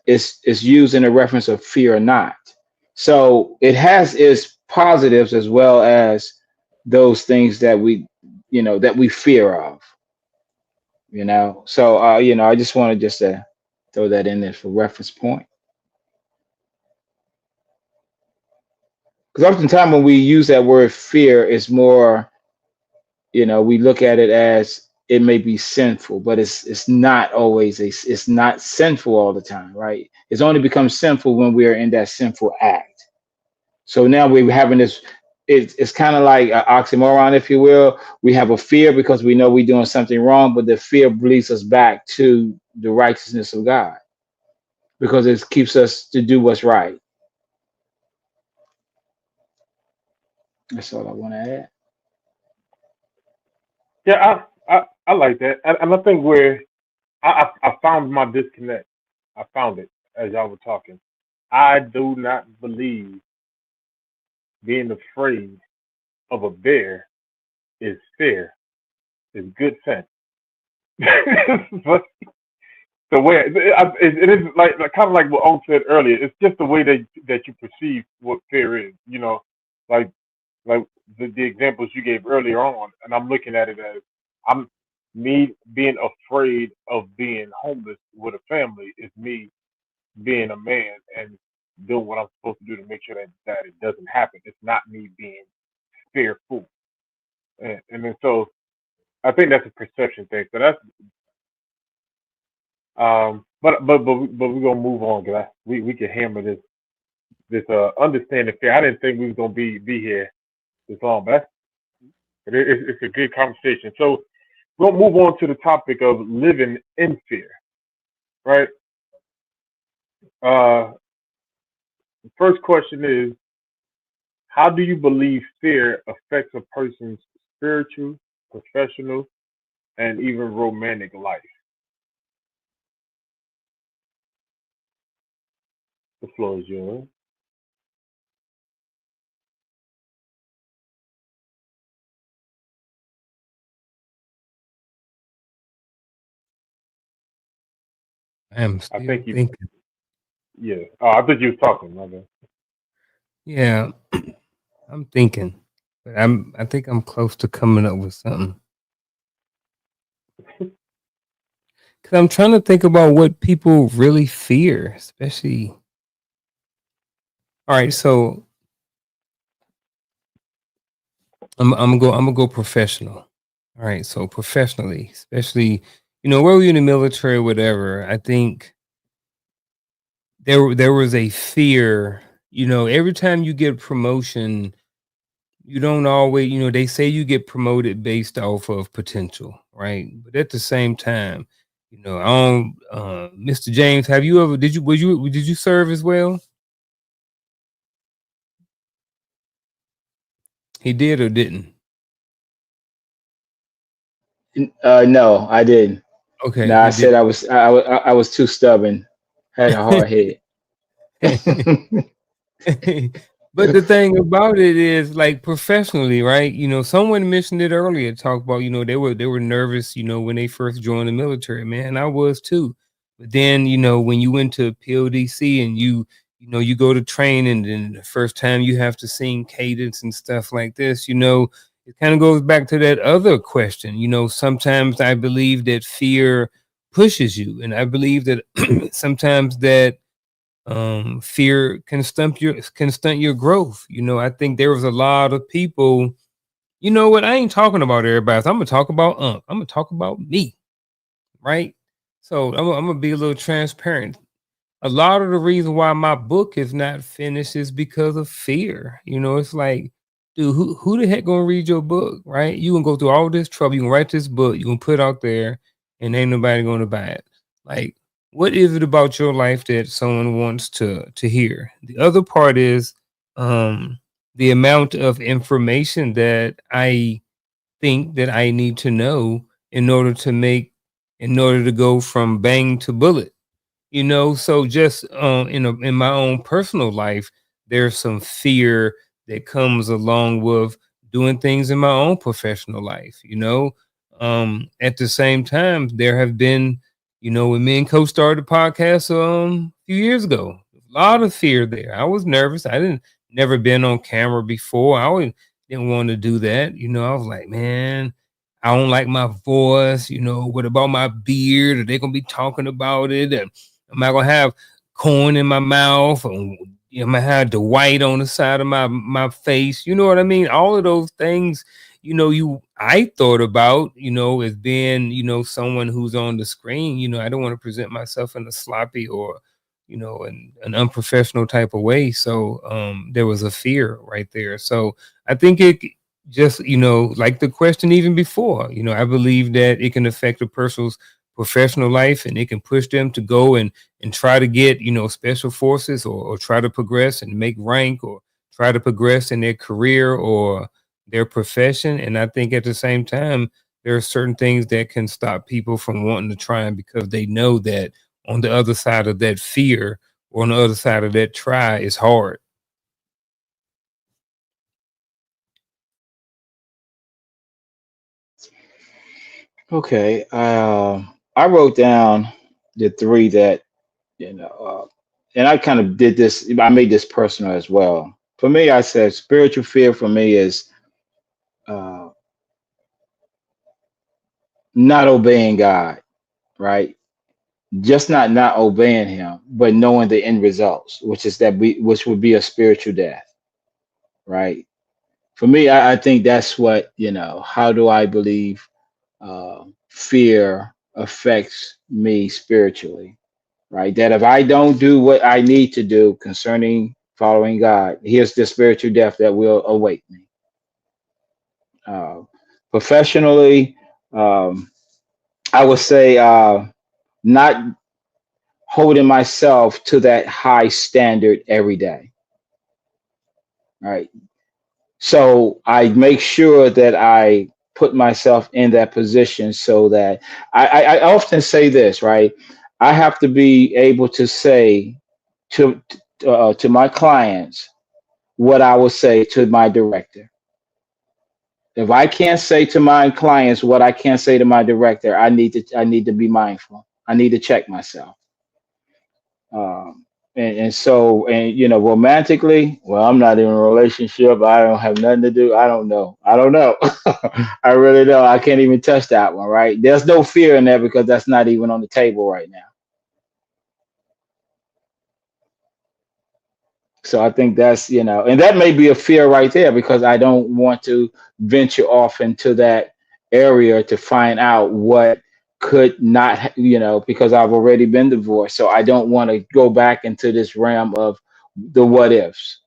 is used in a reference of fear not. So it has its positives as well as those things that we fear of. So I just wanted just to throw that in there for reference point. Because oftentimes when we use that word fear, it's more, we look at it as it may be sinful, but it's not always it's not sinful all the time, right? It's only becomes sinful when we are in that sinful act. So now we're having this. It's kind of like an oxymoron, if you will. We have a fear because we know we're doing something wrong, but the fear leads us back to the righteousness of God because it keeps us to do what's right. That's all I want to add.
Yeah, I like that, and I think where I found my disconnect. I found it as y'all were talking. I do not believe being afraid of a bear is fair. Is good sense. But the way it is like kind of like what Oak said earlier. It's just the way that you perceive what fear is. Like like the examples you gave earlier on, and I'm looking at it as I'm me being afraid of being homeless with a family is me being a man and doing what I'm supposed to do to make sure that it doesn't happen. It's not me being fearful, and then so I think that's a perception thing. So that's but we're gonna move on because we can hammer this understanding fear. I didn't think we was gonna be here this long, but it's a good conversation. So we'll move on to the topic of living in fear, right? Uh, the first question is, how do you believe fear affects a person's spiritual, professional, and even romantic life? The floor is yours.
I am
I
still
think you,
thinking.
yeah. Oh, I thought you was talking, my bad.
Yeah, I'm thinking. But I think I'm close to coming up with something. Cause I'm trying to think about what people really fear, especially. All right, so I'm gonna go professional. All right, so professionally, especially, whether you're in the military or whatever, I think there was a fear. Every time you get promotion, you don't always, they say you get promoted based off of potential, right? But at the same time, I don't, Mr. James, have you ever did you serve as well? He did or didn't?
No, I didn't.
Okay,
No, I
he
said
did.
I was too stubborn. Had a hard head.
But the thing about it is, like, professionally, right? Someone mentioned it earlier, talked about, they were nervous, when they first joined the military. Man, I was too. But then, when you went to PODC and you go to training, and the first time you have to sing cadence and stuff like this, it kind of goes back to that other question. Sometimes I believe that fear pushes you, and I believe that sometimes that fear can stunt your growth. I think there was a lot of people. You know what? I ain't talking about everybody. I'm gonna talk about I'm gonna talk about me, right? So I'm gonna be a little transparent. A lot of the reason why my book is not finished is because of fear. It's like, dude, who the heck gonna read your book, right? You gonna go through all this trouble, you can write this book, you gonna put it out there, and ain't nobody gonna buy it. Like, what is it about your life that someone wants to hear? The other part is the amount of information that I think that I need to know in order to go from bang to bullet. So just in my own personal life, there's some fear that comes along with doing things in my own professional life. At the same time, there have been, when me and Coach started the podcast a few years ago, a lot of fear there. I was nervous. I didn't never been on camera before. Didn't want to do that. I was like, man, I don't like my voice. What about my beard? Are they gonna be talking about it? And am I gonna have corn in my mouth? Or am I have the white on the side of my face? You know what I mean? All of those things, I thought about, as being, someone who's on the screen. I don't want to present myself in a sloppy or, in an unprofessional type of way. So there was a fear right there. So I think it just, like the question even before, I believe that it can affect a person's professional life, and it can push them to go and try to get, special forces, or try to progress and make rank, or try to progress in their career or their profession. And I think at the same time, there are certain things that can stop people from wanting to try, and because they know that on the other side of that fear, or on the other side of that try, is hard.
Okay. I wrote down the three that and I kind of did this. I made this personal as well. For me, I said spiritual fear. For me is uh, not obeying God, right? Just not obeying Him, but knowing the end results, which would be a spiritual death, right? For me, I think that's what How do I believe fear affects me spiritually? Right? That if I don't do what I need to do concerning following God, here's the spiritual death that will await me. Uh, Professionally, um, I would say not holding myself to that high standard every day. Right. So I make sure that I put myself in that position so that I often say this, right? I have to be able to say to my clients what I would say to my director. If I can't say to my clients what I can't say to my director, I need to be mindful. I need to check myself. Um, and so, and romantically, well, I'm not in a relationship. I don't have nothing to do. I don't know. I really don't. I can't even touch that one, right? There's no fear in there because that's not even on the table right now. So I think that's, and that may be a fear right there because I don't want to venture off into that area to find out what could not, because I've already been divorced. So I don't want to go back into this realm of the what ifs.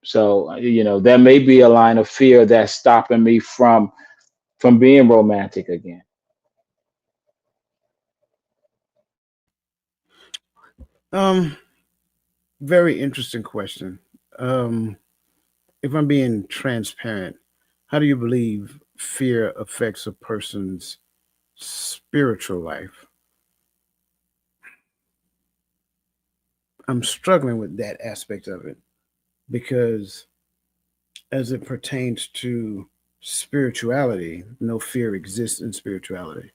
So, there may be a line of fear that's stopping me from being romantic again.
Um, Very interesting question. Um, if I'm being transparent, how do you believe fear affects a person's spiritual life? I'm struggling with that aspect of it because, as it pertains to spirituality, no fear exists in spirituality.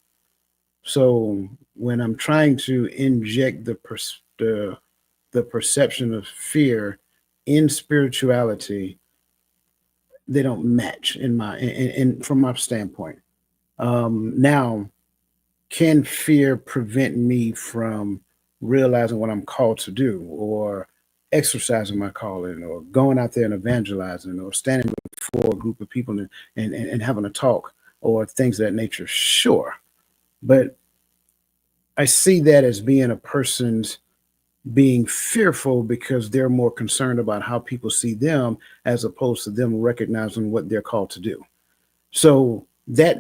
So when I'm trying to inject the perception of fear in spirituality, they don't match from my standpoint. Now, can fear prevent me from realizing what I'm called to do, or exercising my calling, or going out there and evangelizing, or standing before a group of people and having a talk, or things of that nature? Sure. But I see that as being a person's being fearful because they're more concerned about how people see them as opposed to them recognizing what they're called to do. So that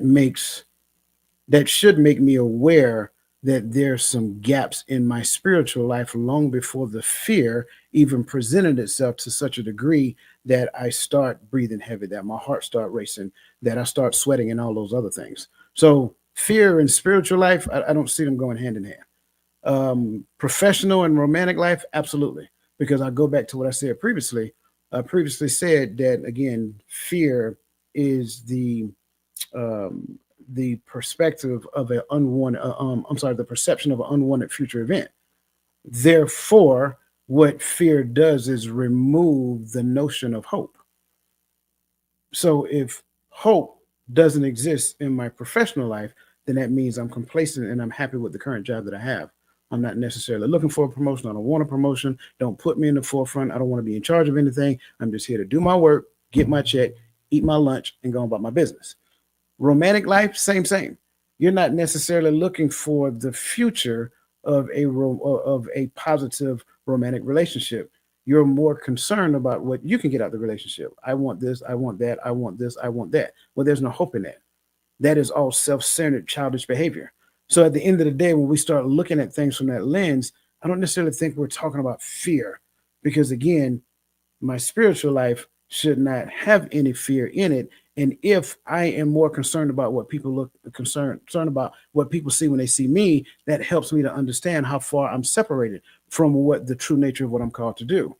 should make me aware that there's some gaps in my spiritual life long before the fear even presented itself to such a degree that I start breathing heavy, that my heart start racing, that I start sweating and all those other things. So fear and spiritual life, I don't see them going hand in hand. Professional and romantic life, absolutely. Because I go back to what I said previously. I previously said that again, fear is the perspective of an unwanted. I'm sorry, the perception of an unwanted future event. Therefore, what fear does is remove the notion of hope. So if hope doesn't exist in my professional life, then that means I'm complacent and I'm happy with the current job that I have. I'm not necessarily looking for a promotion. I don't want a promotion. Don't put me in the forefront. I don't want to be in charge of anything. I'm just here to do my work, get my check, eat my lunch, and go about my business. Romantic life, same. You're not necessarily looking for the future of a positive romantic relationship. You're more concerned about what you can get out of the relationship. I want this, I want that, I want this, I want that. Well, there's no hope in that. That is all self-centered, childish behavior. So at the end of the day, when we start looking at things from that lens, I don't necessarily think we're talking about fear, because again, my spiritual life should not have any fear in it. And if I am more concerned about what people concerned about what people see when they see me, that helps me to understand how far I'm separated from what the true nature of what I'm called to do.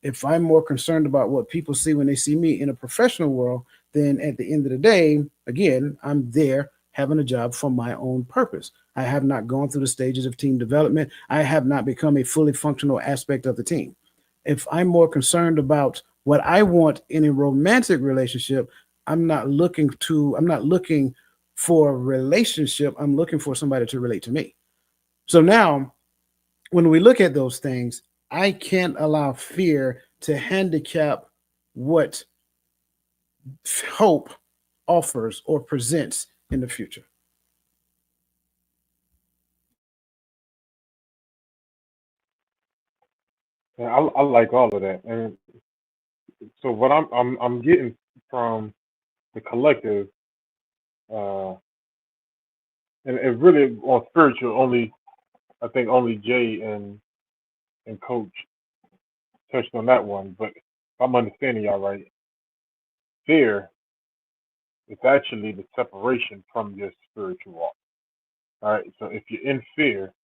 If I'm more concerned about what people see when they see me in a professional world, then at the end of the day, again, I'm there having a job for my own purpose. I have not gone through the stages of team development. I have not become a fully functional aspect of the team. If I'm more concerned about what I want in a romantic relationship, I'm not looking for a relationship. I'm looking for somebody to relate to me. So now when we look at those things, I can't allow fear to handicap what hope offers or presents in the future.
And I like all of that. And so what I'm getting from the collective, uh, and really on spiritual, only I think only Jay and Coach touched on that one. But if I'm understanding y'all right, fear is actually the separation from your spiritual walk. All right. So if you're in fear,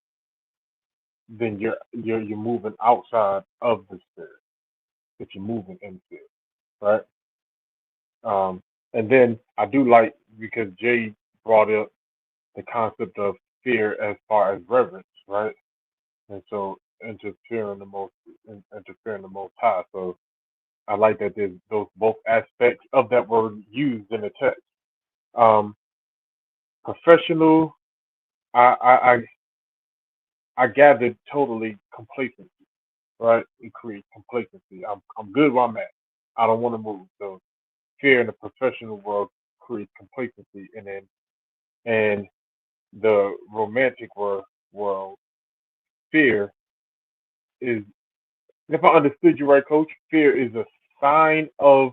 then you're moving outside of the spirit. If you're moving in fear, right? Um, and then I do like because Jay brought up the concept of fear as far as reverence, right? And so interfering the most high. So I like that there's those both aspects of that word used in the text. Um, professional, I, I I I gathered totally complacency, right? It creates complacency. I'm good where I'm at. I don't want to move. So fear in the professional world creates complacency, and the romantic world, fear is, if I understood you right, Coach, fear is a sign of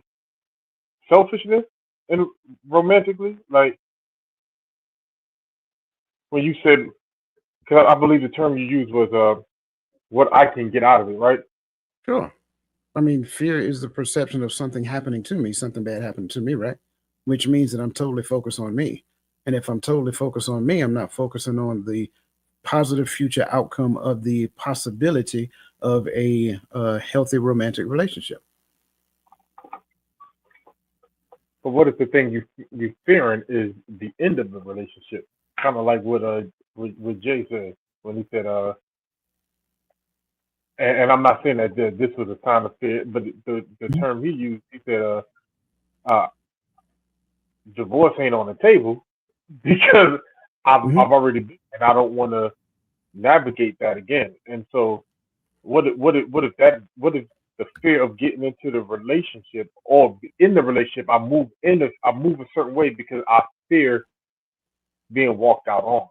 selfishness and romantically, like when you said, because I believe the term you used was what I can get out of it, right?
Sure. I mean, fear is the perception of something happening to me, something bad happened to me, right? Which means that I'm totally focused on me. And if I'm totally focused on me, I'm not focusing on the positive future outcome of the possibility of a healthy romantic relationship.
But what if the thing you fearing is the end of the relationship? Kind of like what Jay said when he said and I'm not saying that this was a sign of fear, but the term he used, he said uh divorce ain't on the table because
Mhm.
I've already been and I don't want to navigate that again. And so what if the fear of getting into the relationship or in the relationship I move a certain way because I fear being walked out on,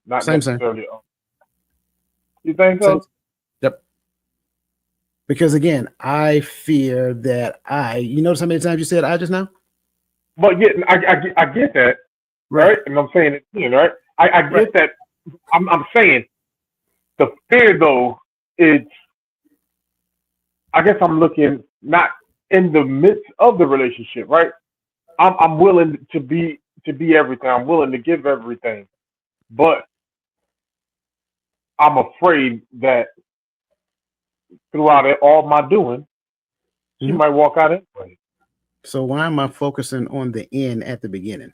not
Same.
necessarily on. You think
Same.
so?
Yep. Because again, I fear that you notice how many times you said I just now?
But yeah, I get that,
Right.
right? And I'm saying it again, right? I
Right.
get that. I'm saying the fear though is, I guess I'm looking not in the midst of the relationship, right? I'm willing to be everything. I'm willing to give everything, but I'm afraid that throughout all my doing, she
Mhm.
might walk out anyway.
So why am I focusing on the end at the beginning?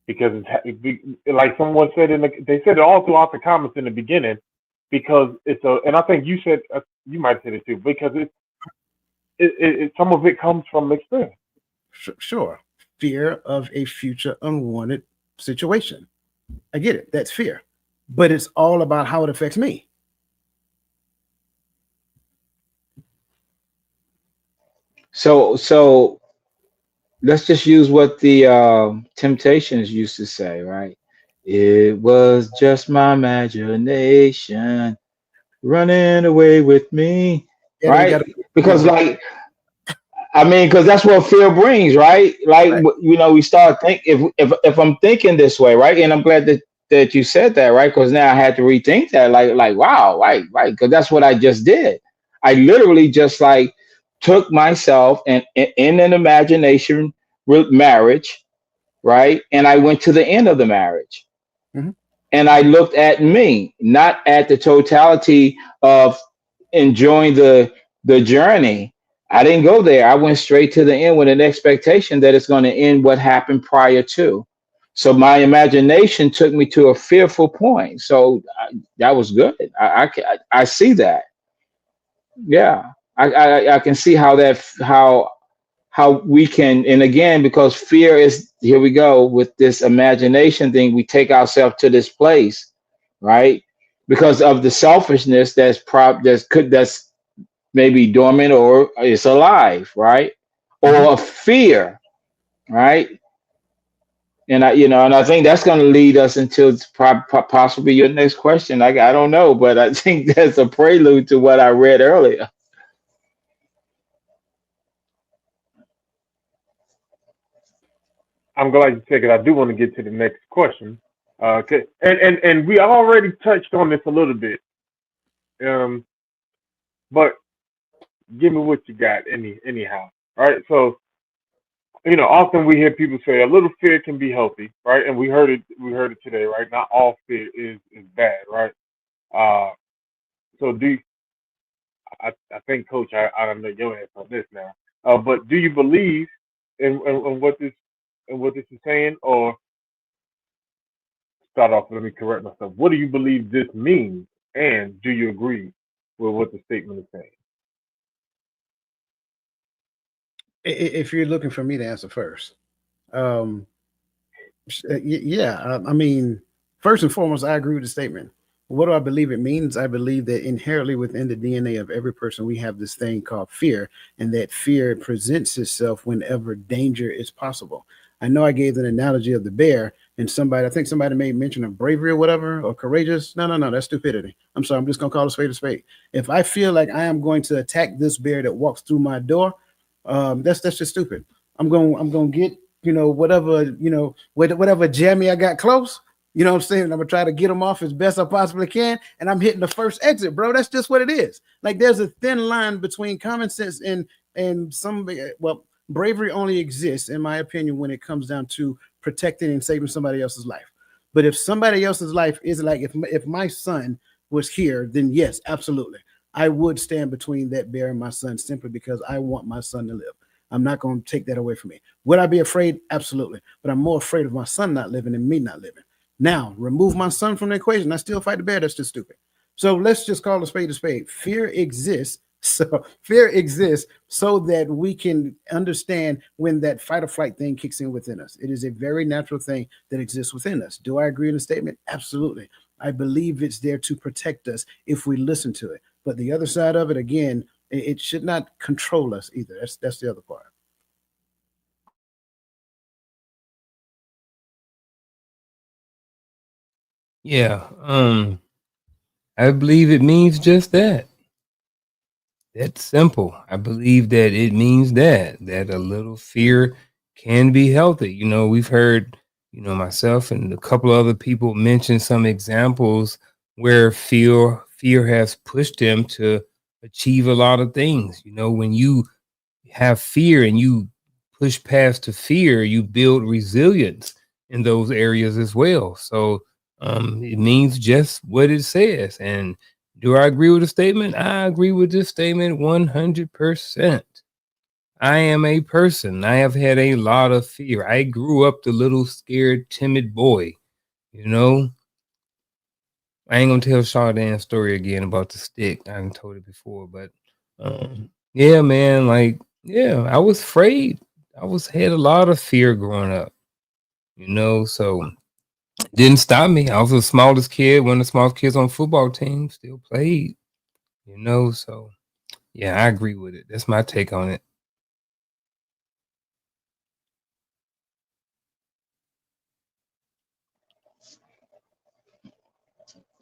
Because like someone said they said it all throughout the comments in the beginning, because and I think you said you might say it too, because some of it comes from experience.
Sure. Fear of a future unwanted situation. I get it. That's fear. But it's all about how it affects me.
So let's just use what the Temptations used to say, right? It was just my imagination running away with me,
Yeah, we got
right?
to
Because
remember.
I mean, because that's what fear brings, right? Like
Right.
we start think if I'm thinking this way, right? And I'm glad that you said that, right? Because now I had to rethink that, like wow, right, because that's what I just did. I literally just like took myself and in an imagination marriage, right? And I went to the end of the marriage
Mhm.
and I looked at me, not at the totality of enjoying the journey. I didn't go there. I went straight to the end with an expectation that it's going to end what happened prior to. So my imagination took me to a fearful point. So that was good. I see that. Yeah, I can see how how we can, and again, because fear is, here we go with this imagination thing, we take ourselves to this place, right? Because of the selfishness that's maybe dormant or it's alive, right?
Mhm.
Or fear, right? And I think that's going to lead us into possibly your next question. I don't know, but I think that's a prelude to what I read earlier.
I'm glad you said it. I do want to get to the next question. And we already touched on this a little bit. Um, but give me what you got, anyhow. All right. So often we hear people say a little fear can be healthy, right? And we heard it. We heard it today, right? Not all fear is bad, right? Uh, so I think, Coach, I don't know your answer on this now. But do you believe in what this is saying, or start off? Let me correct myself. What do you believe this means? And do you agree with what the statement is saying?
If you're looking for me to answer first, um, yeah, I mean, first and foremost, I agree with the statement. What do I believe it means? I believe that inherently within the DNA of every person, we have this thing called fear, and that fear presents itself whenever danger is possible. I know I gave an analogy of the bear, and somebody, I think somebody made mention of bravery or whatever, or courageous. No, no, no, that's stupidity. I'm sorry, I'm just gonna call a spade a spade. If I feel like I am going to attack this bear that walks through my door, that's just stupid. I'm gonna get whatever whatever jammy I got close. You know what I'm saying? I'm gonna try to get them off as best I possibly can, and I'm hitting the first exit, bro. That's just what it is. Like there's a thin line between common sense and some. Well, bravery only exists, in my opinion, when it comes down to protecting and saving somebody else's life. But if somebody else's life is like if my son was here, then yes, absolutely, I would stand between that bear and my son simply because I want my son to live. I'm not going to take that away from me. Would I be afraid? Absolutely. But I'm more afraid of my son not living than me not living. Now, remove my son from the equation. I still fight the bear. That's just stupid. So let's just call a spade a spade. Fear exists. So fear exists so that we can understand when that fight or flight thing kicks in within us. It is a very natural thing that exists within us. Do I agree in the statement? Absolutely. I believe it's there to protect us if we listen to it. But the other side of it, again, it should not control us either. That's the other part.
Yeah. I believe it means just that. That's simple. I believe that it means that a little fear can be healthy. We've heard, myself and a couple of other people mention some examples where fear has pushed them to achieve a lot of things. When you have fear and you push past the fear, you build resilience in those areas as well. So it means just what it says. And do I agree with the statement? I agree with this statement 100%. I am a person. I have had a lot of fear. I grew up the little scared, timid boy. You know, I ain't gonna tell Shardan's story again about the stick. I haven't told it before, but yeah, man, like yeah, I was afraid. Had a lot of fear growing up. So didn't stop me. I was the smallest kid, one of the smallest kids on the football team. Still played. So yeah, I agree with it. That's my take on it.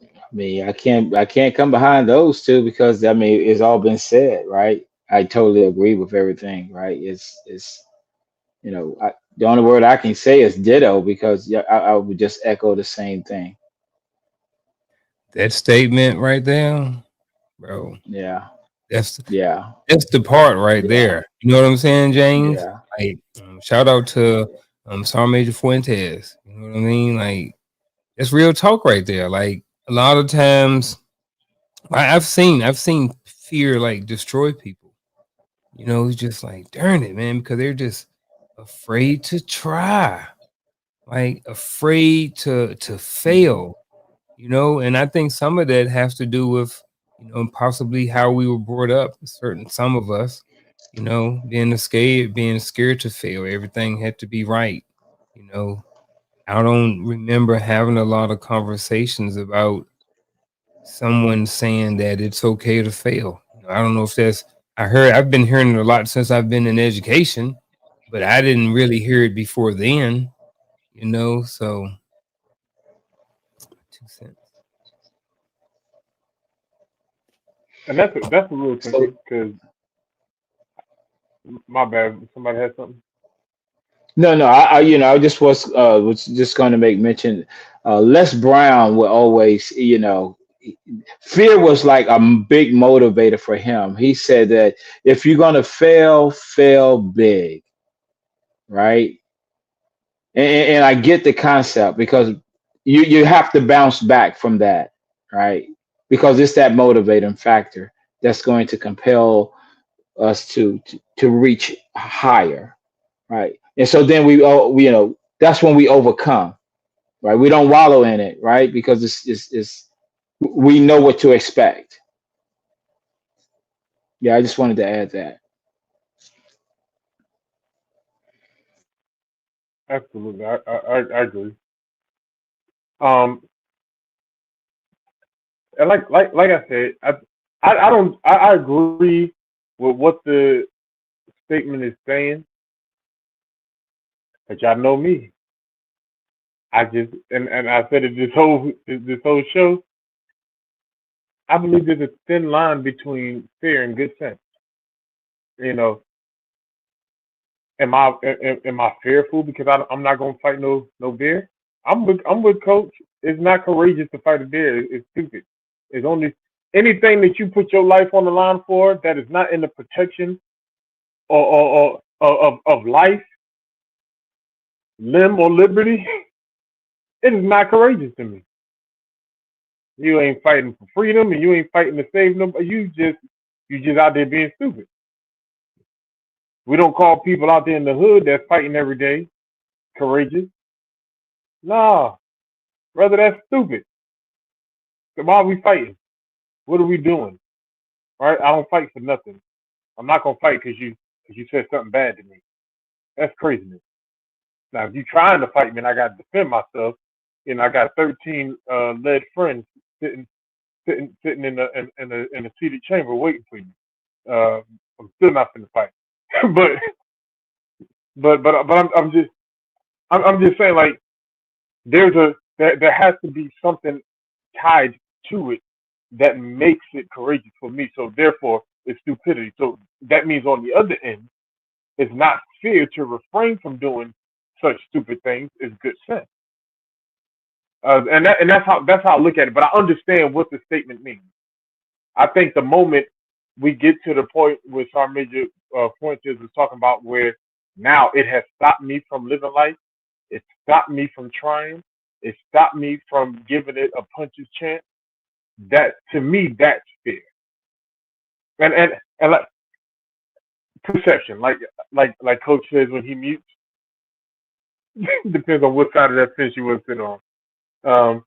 I mean, I can't come behind those two because I mean it's all been said, right? I totally agree with everything, right? It's the only word I can say is ditto because yeah, I would just echo the same thing.
That statement right there, bro.
Yeah,
That's
yeah,
that's the part right
yeah,
there. You know what I'm saying, James?
yeah.
Like, shout out to Sar Major Fuentes. You know what I mean? Like, that's real talk right there. Like, a lot of times, I've seen fear like destroy people. It's just like, darn it, man, because they're just afraid to try, like afraid to
Mhm.
fail. And I think some of that has to do with possibly how we were brought up. Some of us, being scared to fail. Everything had to be right. you know I don't remember having a lot of conversations about someone saying that it's okay to fail. I don't know if I've been hearing it a lot since I've been in education, but I didn't really hear it before then. So 2 cents.
And that's a little
So
tricky because my bad. Somebody had something.
no, no, I just was just going to make mention. Les Brown would always, fear was like a big motivator for him. He said that if you're going to fail, fail big, right? And I get the concept because you have to bounce back from that, right? Because it's that motivating factor that's going to compel us to reach higher, right? And so then that's when we overcome, right? We don't wallow in it, right? Because it's we know what to expect. Yeah, I just wanted to add that.
Absolutely, I agree. Um, and like I said, I don't I agree with what the statement is saying, but y'all know me. I just and I said it this whole show. I believe there's a thin line between fear and good sense. You know, am I fearful because I'm not gonna fight no bear? I'm with Coach. It's not courageous to fight a bear. It's stupid. It's only anything that you put your life on the line for that is not in the protection of life, limb, or liberty. It is not courageous to me. You ain't fighting for freedom, and you ain't fighting to save nobody. You just out there being stupid. We don't call people out there in the hood that's fighting every day courageous. Nah, brother, that's stupid. So why are we fighting? What are we doing? Right? I don't fight for nothing. I'm not gonna fight because you said something bad to me. That's craziness. Now, if you trying to fight me and I got to defend myself, and I got 13 lead friends sitting in a seated chamber waiting for you, I'm still not gonna fight. but but I'm just saying, like, there has to be something tied to it that makes it courageous for me. So therefore, it's stupidity. So that means on the other end, it's not fear to refrain from doing such stupid things. It's good sense, and that's how I look at it. But I understand what the statement means. I think the moment we get to the point which our major Fuentes was talking about, where now it has stopped me from living life, it stopped me from trying, it stopped me from giving it a puncher's chance. That to me, that's fear. And like perception, like Coach says when he mutes, depends on what side of that fence you want to sit on. Um,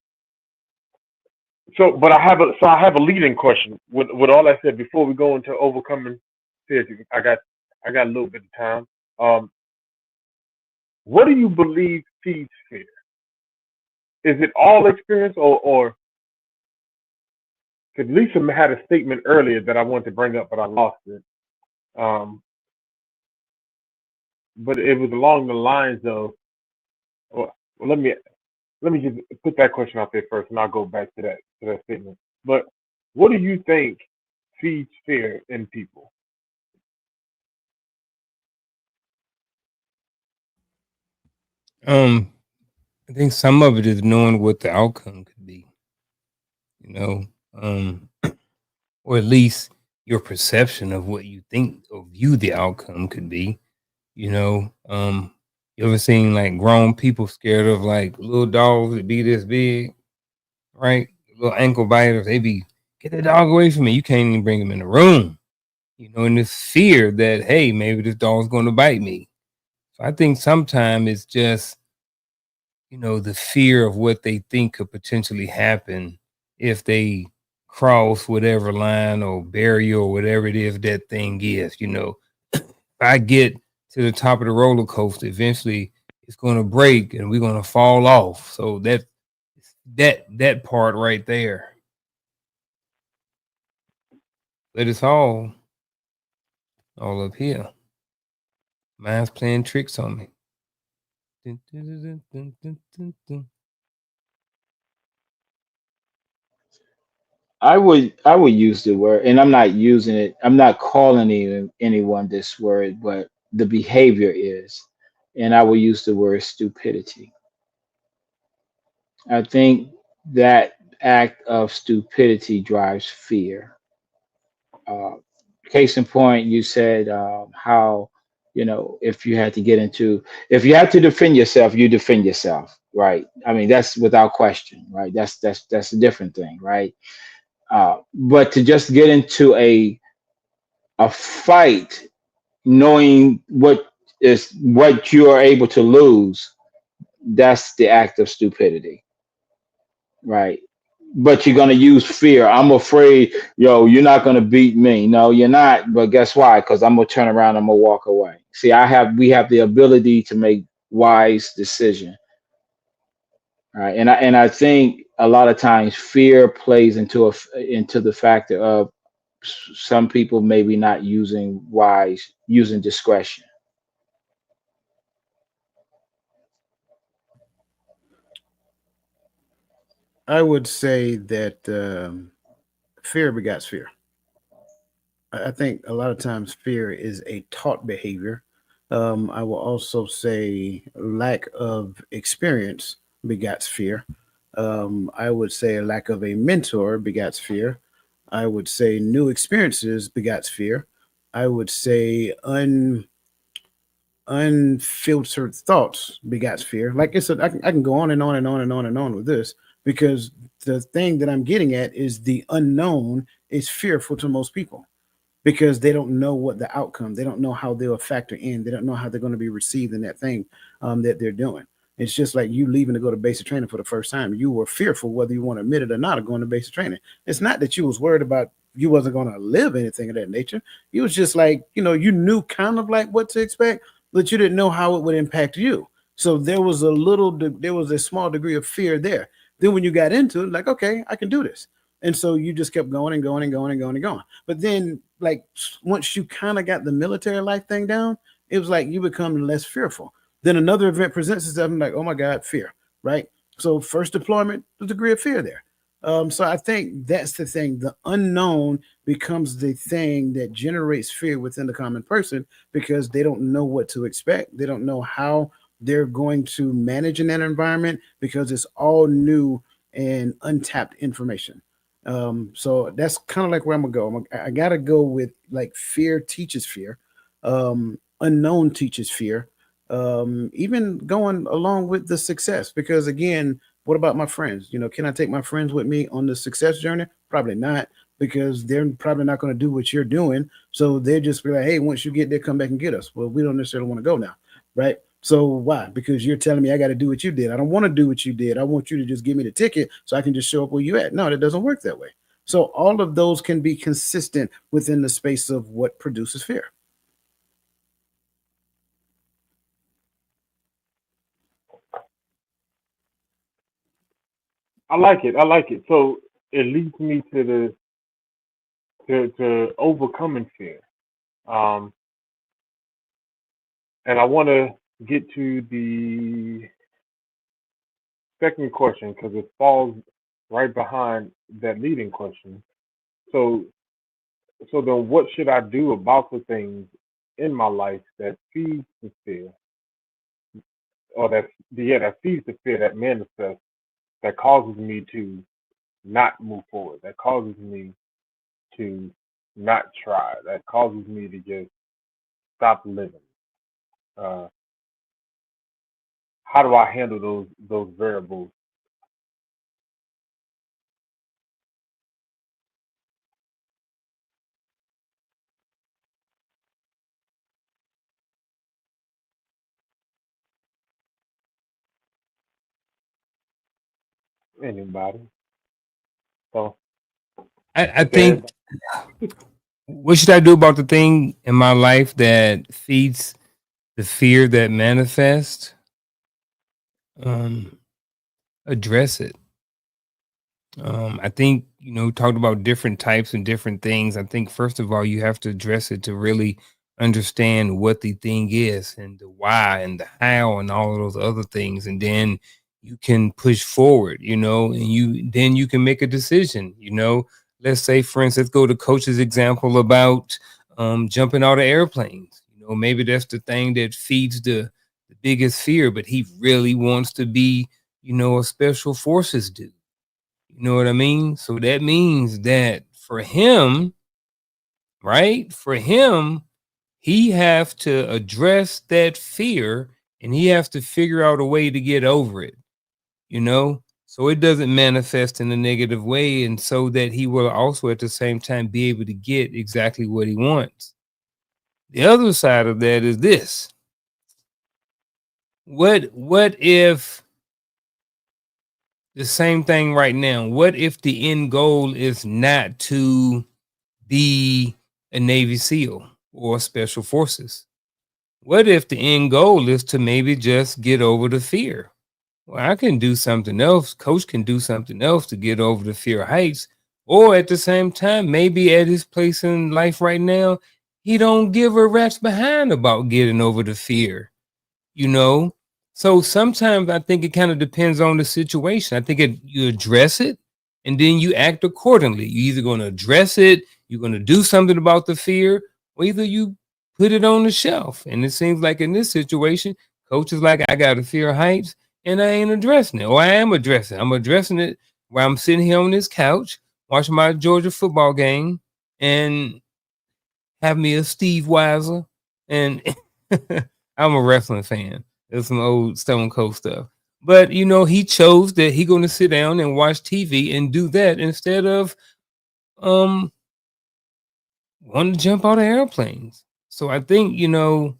but I have a leading question with all that said before we go into overcoming fear. I got a little bit of time. Um, what do you believe feeds fear? Is it all experience, or because Lisa had a statement earlier that I wanted to bring up, but I lost it. Um, but it was along the lines of, well, let me just put that question out there first, and I'll go back to that statement. But what do you think feeds fear in people?
Um, I think some of it is knowing what the outcome could be, you know, um, or at least your perception of what you think or view the outcome could be, you know. You ever seen like grown people scared of like little dogs that be this big, right? Little ankle biters, they be get the dog away from me. You can't even bring him in the room, you know, and this fear that hey, maybe this dog's going to bite me. So I think sometimes it's just the fear of what they think could potentially happen if they cross whatever line or barrier or whatever it is that thing is. If I get to the top of the roller coaster, eventually it's going to break and we're going to fall off. So that part right there. But it's all up here. Mind's playing tricks on me. Dun, dun, dun, dun, dun, dun, dun.
I would use the word, and I'm not using it. I'm not calling anyone this word, but the behavior is, and I will use the word stupidity. I think that act of stupidity drives fear. Uh, Case in point, you said how if you had to get into if you had to defend yourself, you defend yourself, right? I mean, that's without question, right? That's a different thing, right? But to just get into a fight knowing what you are able to lose, that's the act of stupidity, right? but you're gonna use fear. I'm afraid, yo, you're not gonna beat me. No, you're not. But guess why? Because I'm gonna turn around, I'm gonna walk away. See, we have the ability to make wise decision. Right. And I think a lot of times fear plays into the factor of some people maybe not using discretion.
I would say that fear begets fear. I think a lot of times fear is a taught behavior. I will also say lack of experience begets fear. I would say a lack of a mentor begets fear. I would say new experiences begets fear. I would say unfiltered thoughts begets fear. Like I said, I can go on and on and on and on and on with this because the thing that I'm getting at is the unknown is fearful to most people because they don't know what the outcome, they don't know how they'll factor in, they don't know how they're going to be received in that thing that they're doing. It's just like you leaving to go to basic training for the first time. You were fearful, whether you want to admit it or not, of going to basic training. It's not that you was worried about you wasn't going to live anything of that nature. You was just like, you knew kind of like what to expect, but you didn't know how it would impact you. So there was a small degree of fear there. Then when you got into it, like, okay, I can do this. And so you just kept going and going and going and going and going. But then, like, once you kind of got the military life thing down, it was like you become less fearful. Then another event presents itself, and like, oh my God, fear, right? So first deployment, the degree of fear there. So I think that's the thing. The unknown becomes the thing that generates fear within the common person because they don't know what to expect. They don't know how they're going to manage in that environment because it's all new and untapped information. So that's kind of like where I'm gonna go. I gotta go with like fear teaches fear, unknown teaches fear, even going along with the success. Because again, what about my friends? Can I take my friends with me on the success journey? Probably not, because they're probably not going to do what you're doing. So they're just be like, hey, once you get there, come back and get us. Well, we don't necessarily want to go now, right? So why? Because you're telling me I got to do what you did. I don't want to do what you did. I want you to just give me the ticket so I can just show up where you at. No, that doesn't work that way. So all of those can be consistent within the space of what produces fear.
I like it. I like it. So it leads me to to overcoming fear. Um, and I want to get to the second question because it falls right behind that leading question. So then what should I do about the things in my life that feeds the fear, or that feeds the fear that manifests, that causes me to not move forward, that causes me to not try, that causes me to just stop living. Uh, how do I handle those variables? Anybody? So
I
okay,
think what should I do about the thing in my life that feeds the fear that manifests? Um, address it. I think, talked about different types and different things. I think, first of all, you have to address it to really understand what the thing is and the why and the how and all of those other things. And then you can push forward, and then you can make a decision. Let's say, for instance, let's go to Coach's example about jumping out of airplanes. Maybe that's the thing that feeds the biggest fear, but he really wants to be, a special forces dude. You know what I mean? So that means that for him, right? For him, he have to address that fear and he has to figure out a way to get over it. So it doesn't manifest in a negative way, and so that he will also at the same time be able to get exactly what he wants. The other side of that is this. What if the same thing right now. What if the end goal is not to be a Navy SEAL or special forces? What if the end goal is to maybe just get over the fear? Well, I can do something else. Coach can do something else to get over the fear of heights. Or at the same time, maybe at his place in life right now, he don't give a rat's behind about getting over the fear, you know? So sometimes I think it kind of depends on the situation. I think you address it and then you act accordingly. You're either going to address it, you're going to do something about the fear, or either you put it on the shelf. And it seems like in this situation, coach is like, I got a fear of heights and I ain't addressing it. Or I am addressing it. I'm addressing it while I'm sitting here on this couch watching my Georgia football game and have me a Steve Weiser. And I'm a wrestling fan. There's some old Stone Cold stuff. But you know, he chose that he gonna sit down and watch TV and do that instead of um wanting to jump out of airplanes. So I think, you know,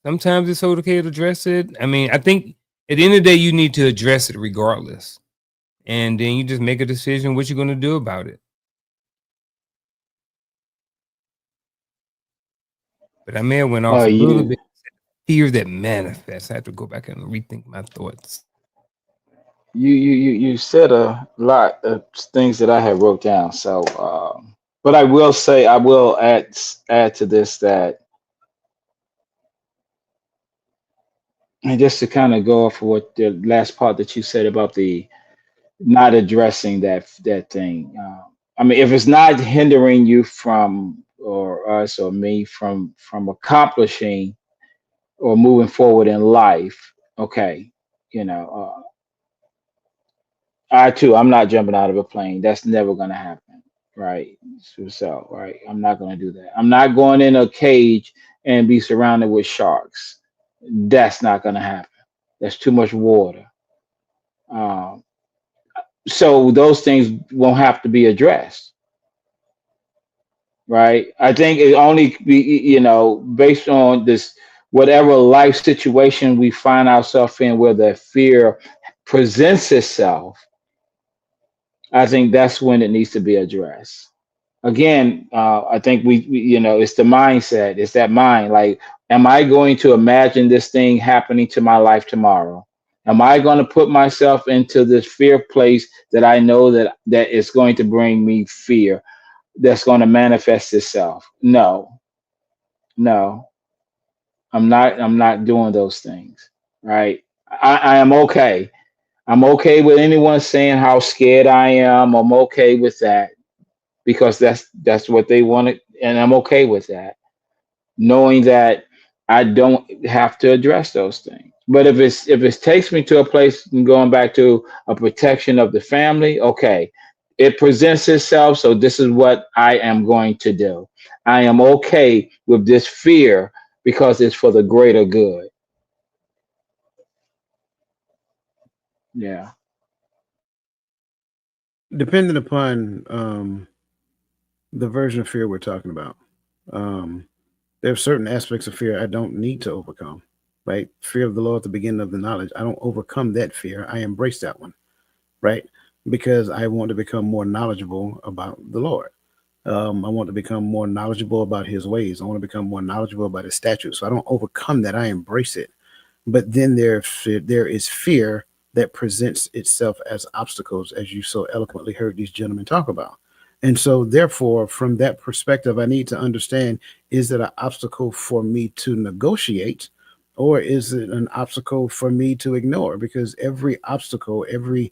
sometimes it's okay to address it. I mean, I think at the end of the day, you need to address it regardless. And then you just make a decision what you're gonna do about it. But I may have went off a little
You
bit. Fear that manifests. I have to go back and rethink my thoughts.
you said a lot of things that I had wrote down. So, but I will say, I will add to this that, and just to kind of go off of what the last part that you said about the not addressing that thing. I mean, if it's not hindering you from, or us or me from accomplishing or moving forward in life, okay, you know, I too, I'm not jumping out of a plane. That's never gonna happen, right? So, right, I'm not gonna do that. I'm not going in a cage and be surrounded with sharks. That's not gonna happen. That's too much water. Um, so those things won't have to be addressed, right? I think it only be, based on this whatever life situation we find ourselves in where the fear presents itself. I think that's when it needs to be addressed. Again, I think it's the mindset. It's that mind. Like, am I going to imagine this thing happening to my life tomorrow? Am I going to put myself into this fear place that I know that is going to bring me fear, that's going to manifest itself? No, no, I'm not. I'm not doing those things. Right? I am okay. I'm okay with anyone saying how scared I am. I'm okay with that because that's what they wanted, and I'm okay with that, knowing that I don't have to address those things. But if it takes me to a place and going back to a protection of the family, okay, it presents itself, so this is what I am going to do. I am okay with this fear because it's for the greater good. Yeah.
Depending upon the version of fear we're talking about. Um, there are certain aspects of fear I don't need to overcome. Right? Fear of the Lord at the beginning of the knowledge. I don't overcome that fear. I embrace that one. Right? Because I want to become more knowledgeable about the Lord. I want to become more knowledgeable about his ways. I want to become more knowledgeable about his statutes. So I don't overcome that. I embrace it. But then there is fear that presents itself as obstacles, as you so eloquently heard these gentlemen talk about. And so, therefore, from that perspective, I need to understand, is it an obstacle for me to negotiate, or is it an obstacle for me to ignore? Because every obstacle, every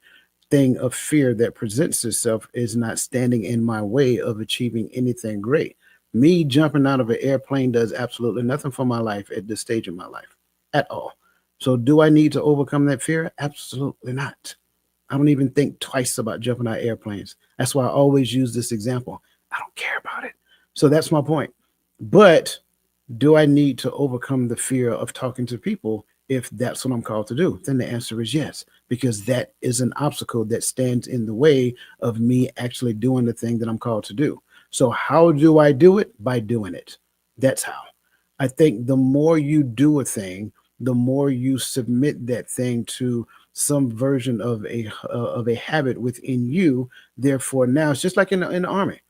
thing of fear that presents itself is not standing in my way of achieving anything great. Me jumping out of an airplane does absolutely nothing for my life at this stage of my life at all. So, do I need to overcome that fear? Absolutely not. I don't even think twice about jumping out of airplanes. That's why I always use this example. I don't care about it. So, that's my point. But do I need to overcome the fear of talking to people if that's what I'm called to do? Then the answer is yes, because that is an obstacle that stands in the way of me actually doing the thing that I'm called to do. So, how do I do it? By doing it. That's how. I think the more you do a thing, the more you submit that thing to some version of a habit within you. Therefore, now it's just like in the army.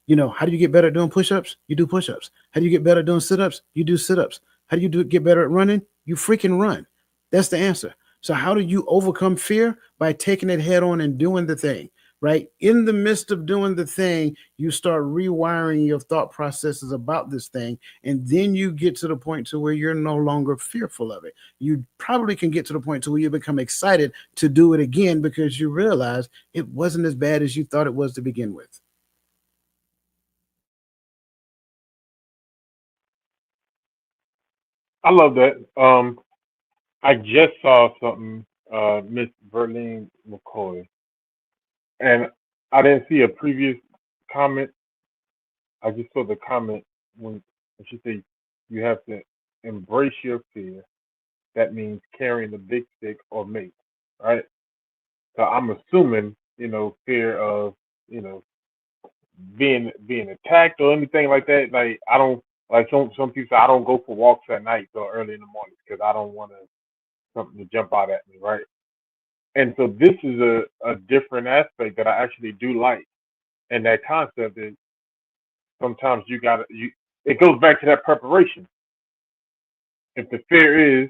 How do you get better at doing push-ups? You do push-ups. How do you get better at doing sit-ups? You do sit-ups. How do you get better at running? You freaking run. That's the answer. So how do you overcome fear? By taking it head on and doing the thing, right? In the midst of doing the thing, you start rewiring your thought processes about this thing, and then you get to the point to where you're no longer fearful of it. You probably can get to the point to where you become excited to do it again because you realize it wasn't as bad as you thought it was to begin with.
I love that. I just saw something, Miss Verlene McCoy, and I didn't see a previous comment. I just saw the comment when she said you have to embrace your fear. That means carrying the big stick or mate, right? So I'm assuming, fear of, you know, being attacked or anything like that. Like I don't like some people say I don't go for walks at night or early in the morning because I don't want something to jump out at me, right? And so this is a different aspect that I actually do like. And that concept is sometimes you it goes back to that preparation. If the fear is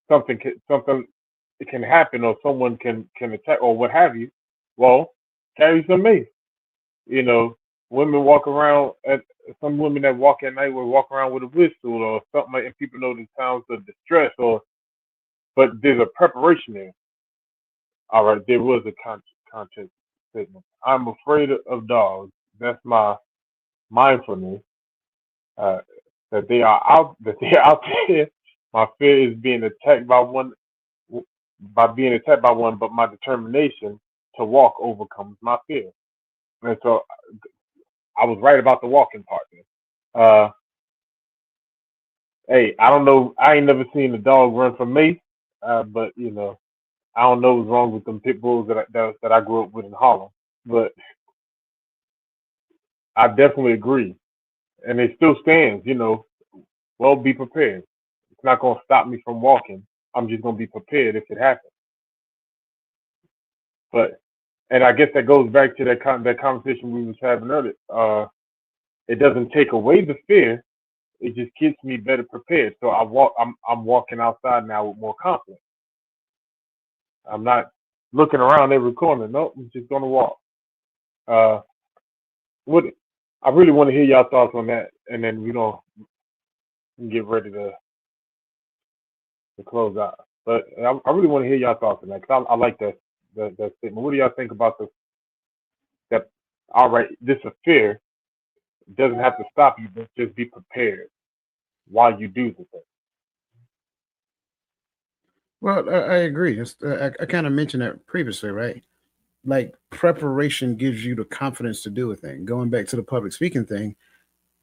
something it can happen or someone can attack or what have you, well, carry some mace. You know, women walk around at some women that walk at night will walk around with a whistle or something like and people know the sounds of distress or but there's a preparation there. All right, there was a context statement. I'm afraid of dogs. That's my mindfulness. Uh, that they are out there. My fear is being attacked by one, but my determination to walk overcomes my fear. And so I was right about the walking part there. Hey, I don't know. I ain't never seen a dog run from me, but I don't know what's wrong with them pit bulls that I grew up with in Harlem. But I definitely agree, and it still stands. Well, be prepared. It's not going to stop me from walking. I'm just going to be prepared if it happens. But and I guess that goes back to that conversation we was having earlier. It doesn't take away the fear. It just keeps me better prepared. So I'm walking outside now with more confidence. I'm not looking around every corner. Nope, I'm just gonna walk. Uh, what I really want to hear y'all thoughts on that, and then we get ready to close out. But I really want to hear y'all thoughts on that because I like that statement. What do y'all think about that? All right, this is fear. It doesn't have to stop you, but just be prepared while you do the thing.
Well, I agree. I kind of mentioned that previously, right? Like preparation gives you the confidence to do a thing. Going back to the public speaking thing,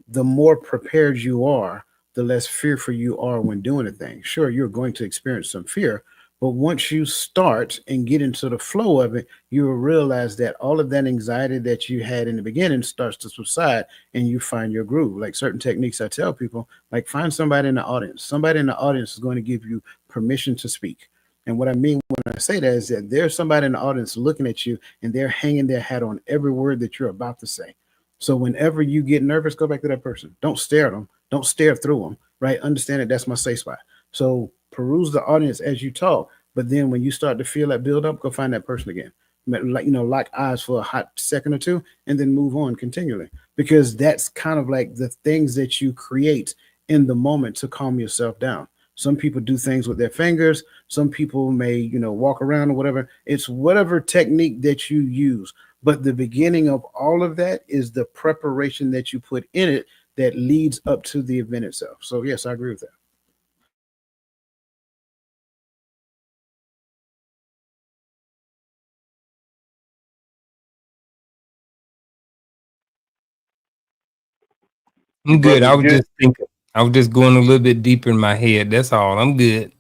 the more prepared you are, the less fearful you are when doing a thing. Sure, you're going to experience some fear, but once you start and get into the flow of it, you will realize that all of that anxiety that you had in the beginning starts to subside and you find your groove. Like certain techniques I tell people, like find somebody in the audience. Somebody in the audience is going to give you permission to speak. And what I mean when I say that is that there's somebody in the audience looking at you and they're hanging their hat on every word that you're about to say. So whenever you get nervous, go back to that person. Don't stare at them. Don't stare through them. Right? Understand that that's my safe spot. So peruse the audience as you talk. But then when you start to feel that build up, go find that person again. Like lock eyes for a hot second or two, and then move on continually. Because that's kind of like the things that you create in the moment to calm yourself down. Some people do things with their fingers. Some people may, walk around or whatever. It's whatever technique that you use, but the beginning of all of that is the preparation that you put in it that leads up to the event itself. So yes, I agree with that.
I'm
You
good. I
brothers
was
good?
just thinking. I was just going a little bit deeper in my head. That's all. I'm good.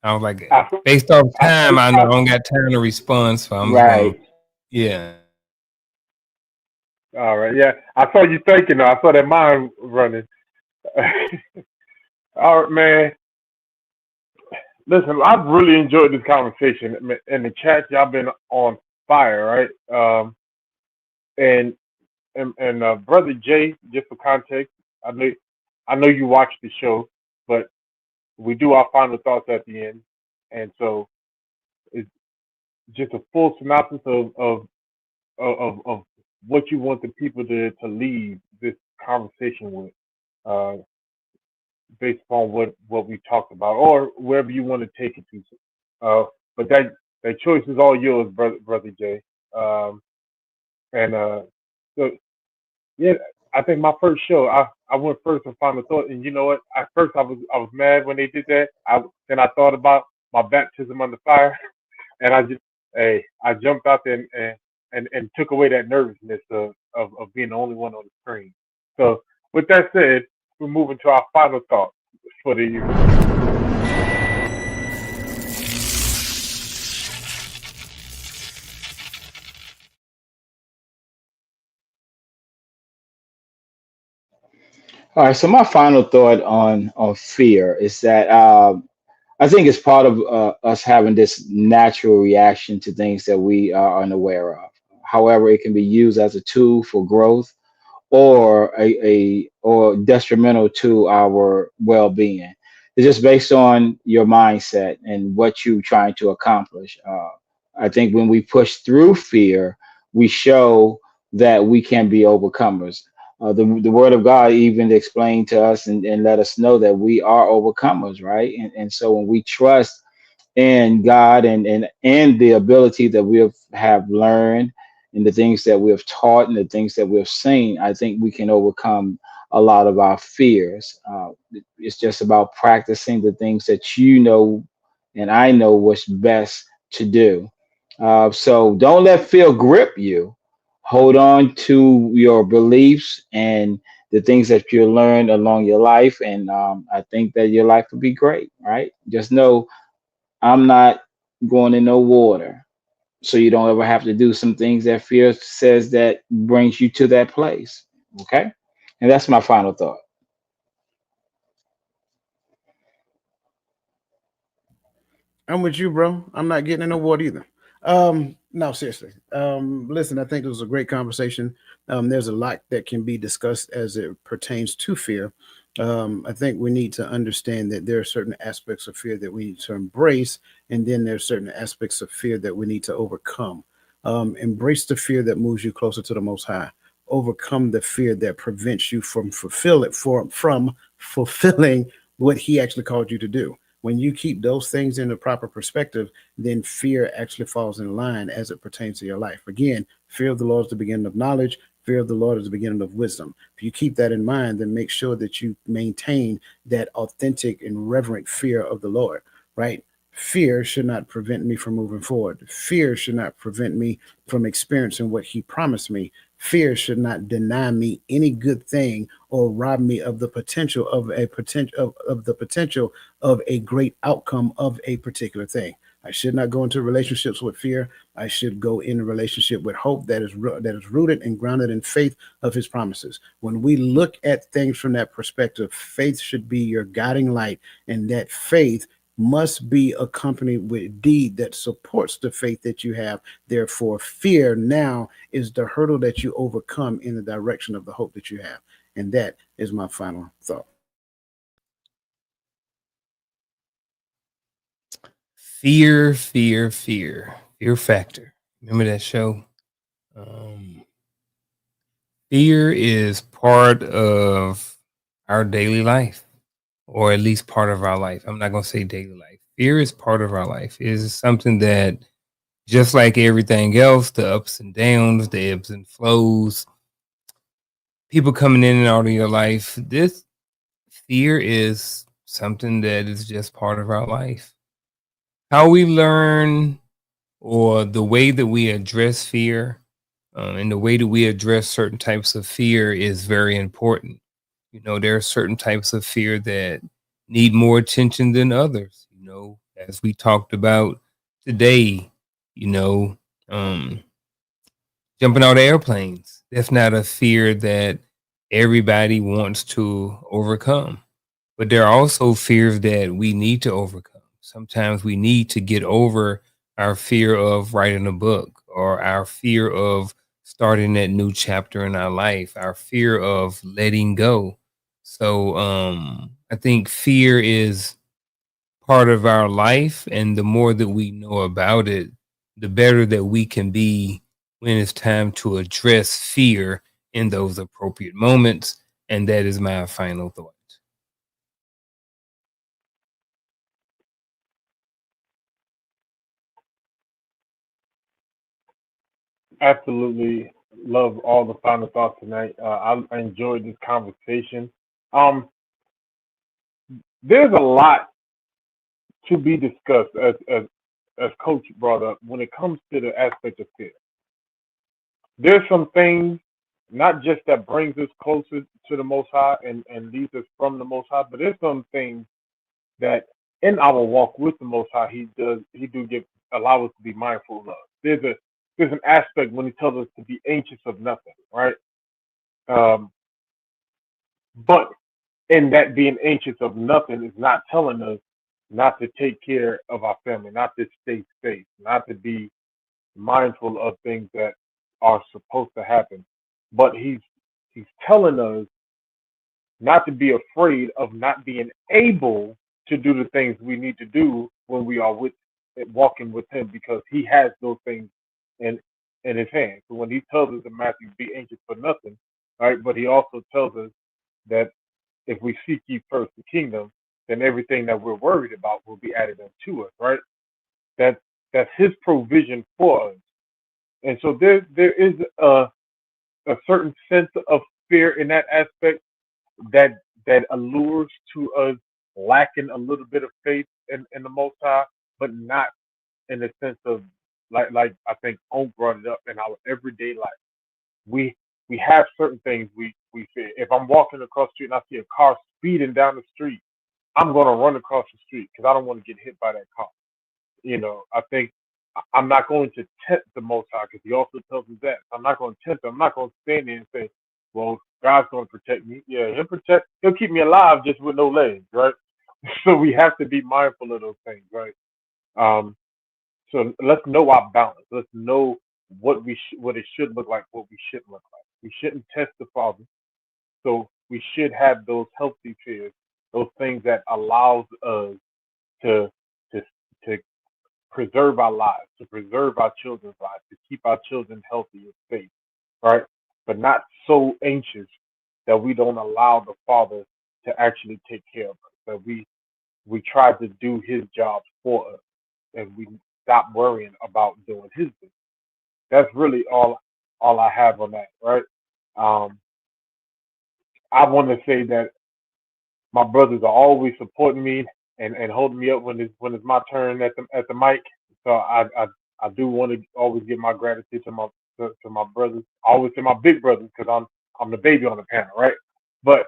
I was like,
I saw,
based off
I saw
time,
you
I know I don't
typing.
got time to respond, so I'm just gonna,
Right.
yeah.
All right, yeah. I saw you thinking. I saw that mind running. All right, man. Listen, I've really enjoyed this conversation. In the chat, y'all been on fire, right? And brother Jay, just for context, I know I know you watched the show, but we do our final thoughts at the end, and so it's just a full synopsis of what you want the people to leave this conversation with, uh, based upon what we talked about, or wherever you want to take it to. But that choice is all yours, brother Jay. Um, and so yeah, I think my first show, I went first and final thought, and you know what? At first I was mad when they did that. Then I thought about my baptism under fire, and I jumped out there and took away that nervousness of being the only one on the screen. So with that said, we're moving to our final thoughts for the evening.
All right. So my final thought on fear is that I think it's part of us having this natural reaction to things that we are unaware of. However, it can be used as a tool for growth or or detrimental to our well-being. It's just based on your mindset and what you're trying to accomplish. I think when we push through fear, we show that we can be overcomers. The word of God even explained to us and let us know that we are overcomers, right? And so when we trust in God and the ability that have learned and the things that we have taught and the things that we've seen, I think we can overcome a lot of our fears. It's just about practicing the things that you know and I know what's best to do. So don't let fear grip you. Hold on to your beliefs and the things that you learned along your life, and I think that your life will be great. Right? Just know I'm not going in no water. So you don't ever have to do some things that fear says that brings you to that place. Okay. And that's my final thought.
I'm with you, bro. I'm not getting in no water either. No, seriously. Listen, I think it was a great conversation. There's a lot that can be discussed as it pertains to fear. I think we need to understand that there are certain aspects of fear that we need to embrace, and then there's certain aspects of fear that we need to overcome. Embrace the fear that moves you closer to the Most High. Overcome the fear that prevents you from fulfilling what He actually called you to do. When you keep those things in the proper perspective, then fear actually falls in line as it pertains to your life. Again, fear of the Lord is the beginning of knowledge. Fear of the Lord is the beginning of wisdom. If you keep that in mind, then make sure that you maintain that authentic and reverent fear of the Lord, right? Fear should not prevent me from moving forward. Fear should not prevent me from experiencing what He promised me. Fear should not deny me any good thing or rob me of the potential of the potential of a great outcome of a particular thing. I should not go into relationships with fear. I should go in a relationship with hope that is rooted and grounded in faith of His promises. When we look at things from that perspective, faith should be your guiding light, and that faith must be accompanied with deed that supports the faith that you have. Therefore, fear now is the hurdle that you overcome in the direction of the hope that you have. And that is my final thought.
Fear, fear, fear, fear factor. Remember that show? Um, Fear is part of our daily life, or at least part of our life. I'm not going to say daily life. Fear is part of our life. It is something that, just like everything else, the ups and downs, the ebbs and flows, people coming in and out of your life, this fear is something that is just part of our life. How we learn, or the way that we address fear, and the way that we address certain types of fear is very important. You know, there are certain types of fear that need more attention than others. You know, as we talked about today, you know, um, jumping out of airplanes. That's not a fear that everybody wants to overcome. But there are also fears that we need to overcome. sometimes we need to get over our fear of writing a book, or our fear of starting that new chapter in our life, our fear of letting go. So I think fear is part of our life, and the more that we know about it, the better that we can be when it's time to address fear in those appropriate moments. And that is my final thought.
Absolutely love all the final thoughts tonight. I enjoyed this conversation. Um, there's a lot to be discussed, as Coach brought up, when it comes to the aspect of fear. There's some things not just that brings us closer to the Most High and leads us from the Most High, but there's some things that in our walk with the Most High, he do give allow us to be mindful of. There's an aspect when he tells us to be anxious of nothing, right? Um, but in that being anxious of nothing is not telling us not to take care of our family, not to stay safe, not to be mindful of things that are supposed to happen. But he's telling us not to be afraid of not being able to do the things we need to do when we are with walking with him, because he has those things in in his hand. So when he tells us in Matthew, be anxious for nothing, right? But he also tells us that if we seek ye first the kingdom, then everything that we're worried about will be added unto us, right? That that's his provision for us. And so there is a certain sense of fear in that aspect that allures to us lacking a little bit of faith in the Most High, but not in the sense of like I think Onk brought it up in our everyday life. We we have certain things we fear. If I'm walking across the street and I see a car speeding down the street, I'm gonna run across the street because I don't want to get hit by that car. I think I'm not going to tempt the Most High because He also tells us that. I'm not going to tempt Him. I'm not going to stand there and say, "Well, God's going to protect me." Yeah, He'll keep me alive just with no legs, right? So we have to be mindful of those things, right? Um, so let's know our balance. Let's know what it should look like, what we shouldn't look like. We shouldn't test the Father. So we should have those healthy fears, those things that allows us to to to preserve our lives, to preserve our children's lives, to keep our children healthy and safe, right? But not so anxious that we don't allow the Father to actually take care of us. That we try to do His job for us, and we stop worrying about doing His business. That's really all I have on that, right? Um, I want to say that my brothers are always supporting me and holding me up when it's my turn at the mic. So I do want to always give my gratitude to my brothers, always to my big brothers because I'm the baby on the panel, right? But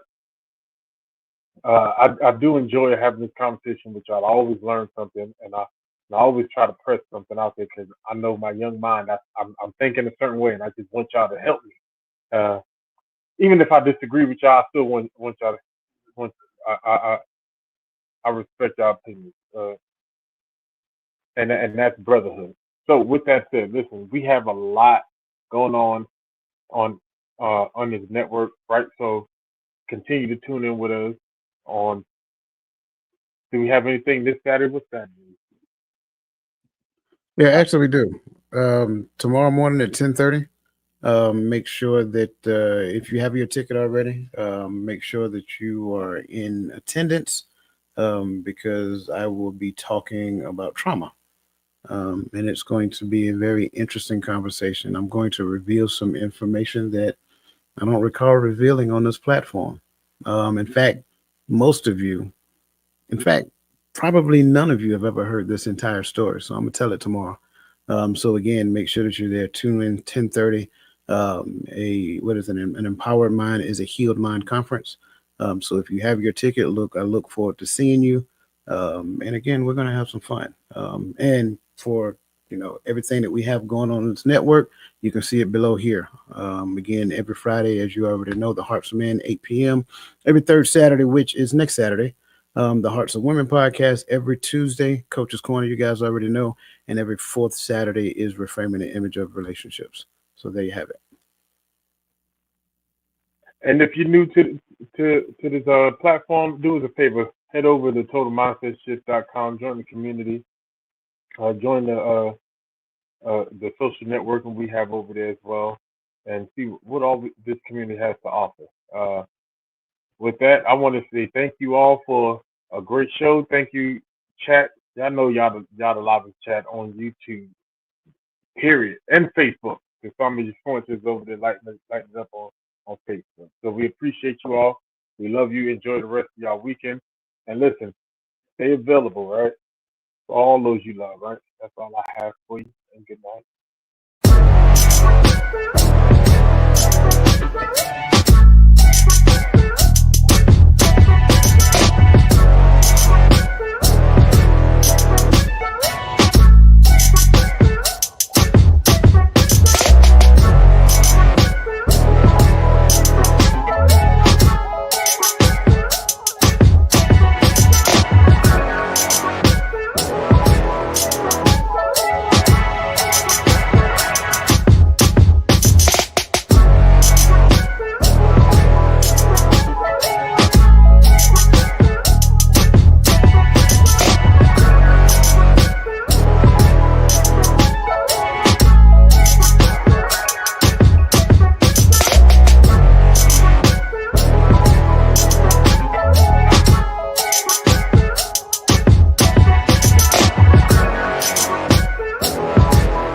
I do enjoy having this conversation with y'all. I always learn something, and I always try to press something out there because I know my young mind. I'm thinking a certain way, and I just want y'all to help me. Uh, Even if I disagree with y'all, I still want y'all to want. I respect your opinion, and that's brotherhood. So with that said, listen, we have a lot going on on this network, right? So continue to tune in with us. On Do we have anything this Saturday? What's Saturday?
Yeah, actually, we do. Tomorrow morning at 10:30. Make sure that if you have your ticket already, make sure that you are in attendance because I will be talking about trauma. And it's going to be a very interesting conversation. I'm going to reveal some information that I don't recall revealing on this platform. In fact, most of you, in fact, probably none of you have ever heard this entire story. So I'm gonna tell it tomorrow. So again, make sure that you're there. Tune in 10:30. A what is it? An empowered mind is a healed mind conference. So if you have your ticket, I look forward to seeing you. And again, we're gonna have some fun. And for everything that we have going on in this network, you can see it below here. Again, every Friday, as you already know, the Hearts of Men, 8 p.m. Every third Saturday, which is next Saturday. The Hearts of Women podcast every Tuesday, Coach's Corner, you guys already know, and every fourth Saturday is Reframing the Image of Relationships. So there you have it.
And if you're new to this platform, do us a favor, head over to totalmindsetshift.com, join the community, join the social networking we have over there as well, and see what all this community has to offer. With that, I want to say thank you all for a great show. Thank you, chat. Y'all know y'all the live chat on YouTube, period, and Facebook. Because some of your sponsors over there lighting it up on Facebook. So we appreciate you all. We love you. Enjoy the rest of y'all weekend. And listen, stay available, right? For all those you love, right? That's all I have for you. And good night.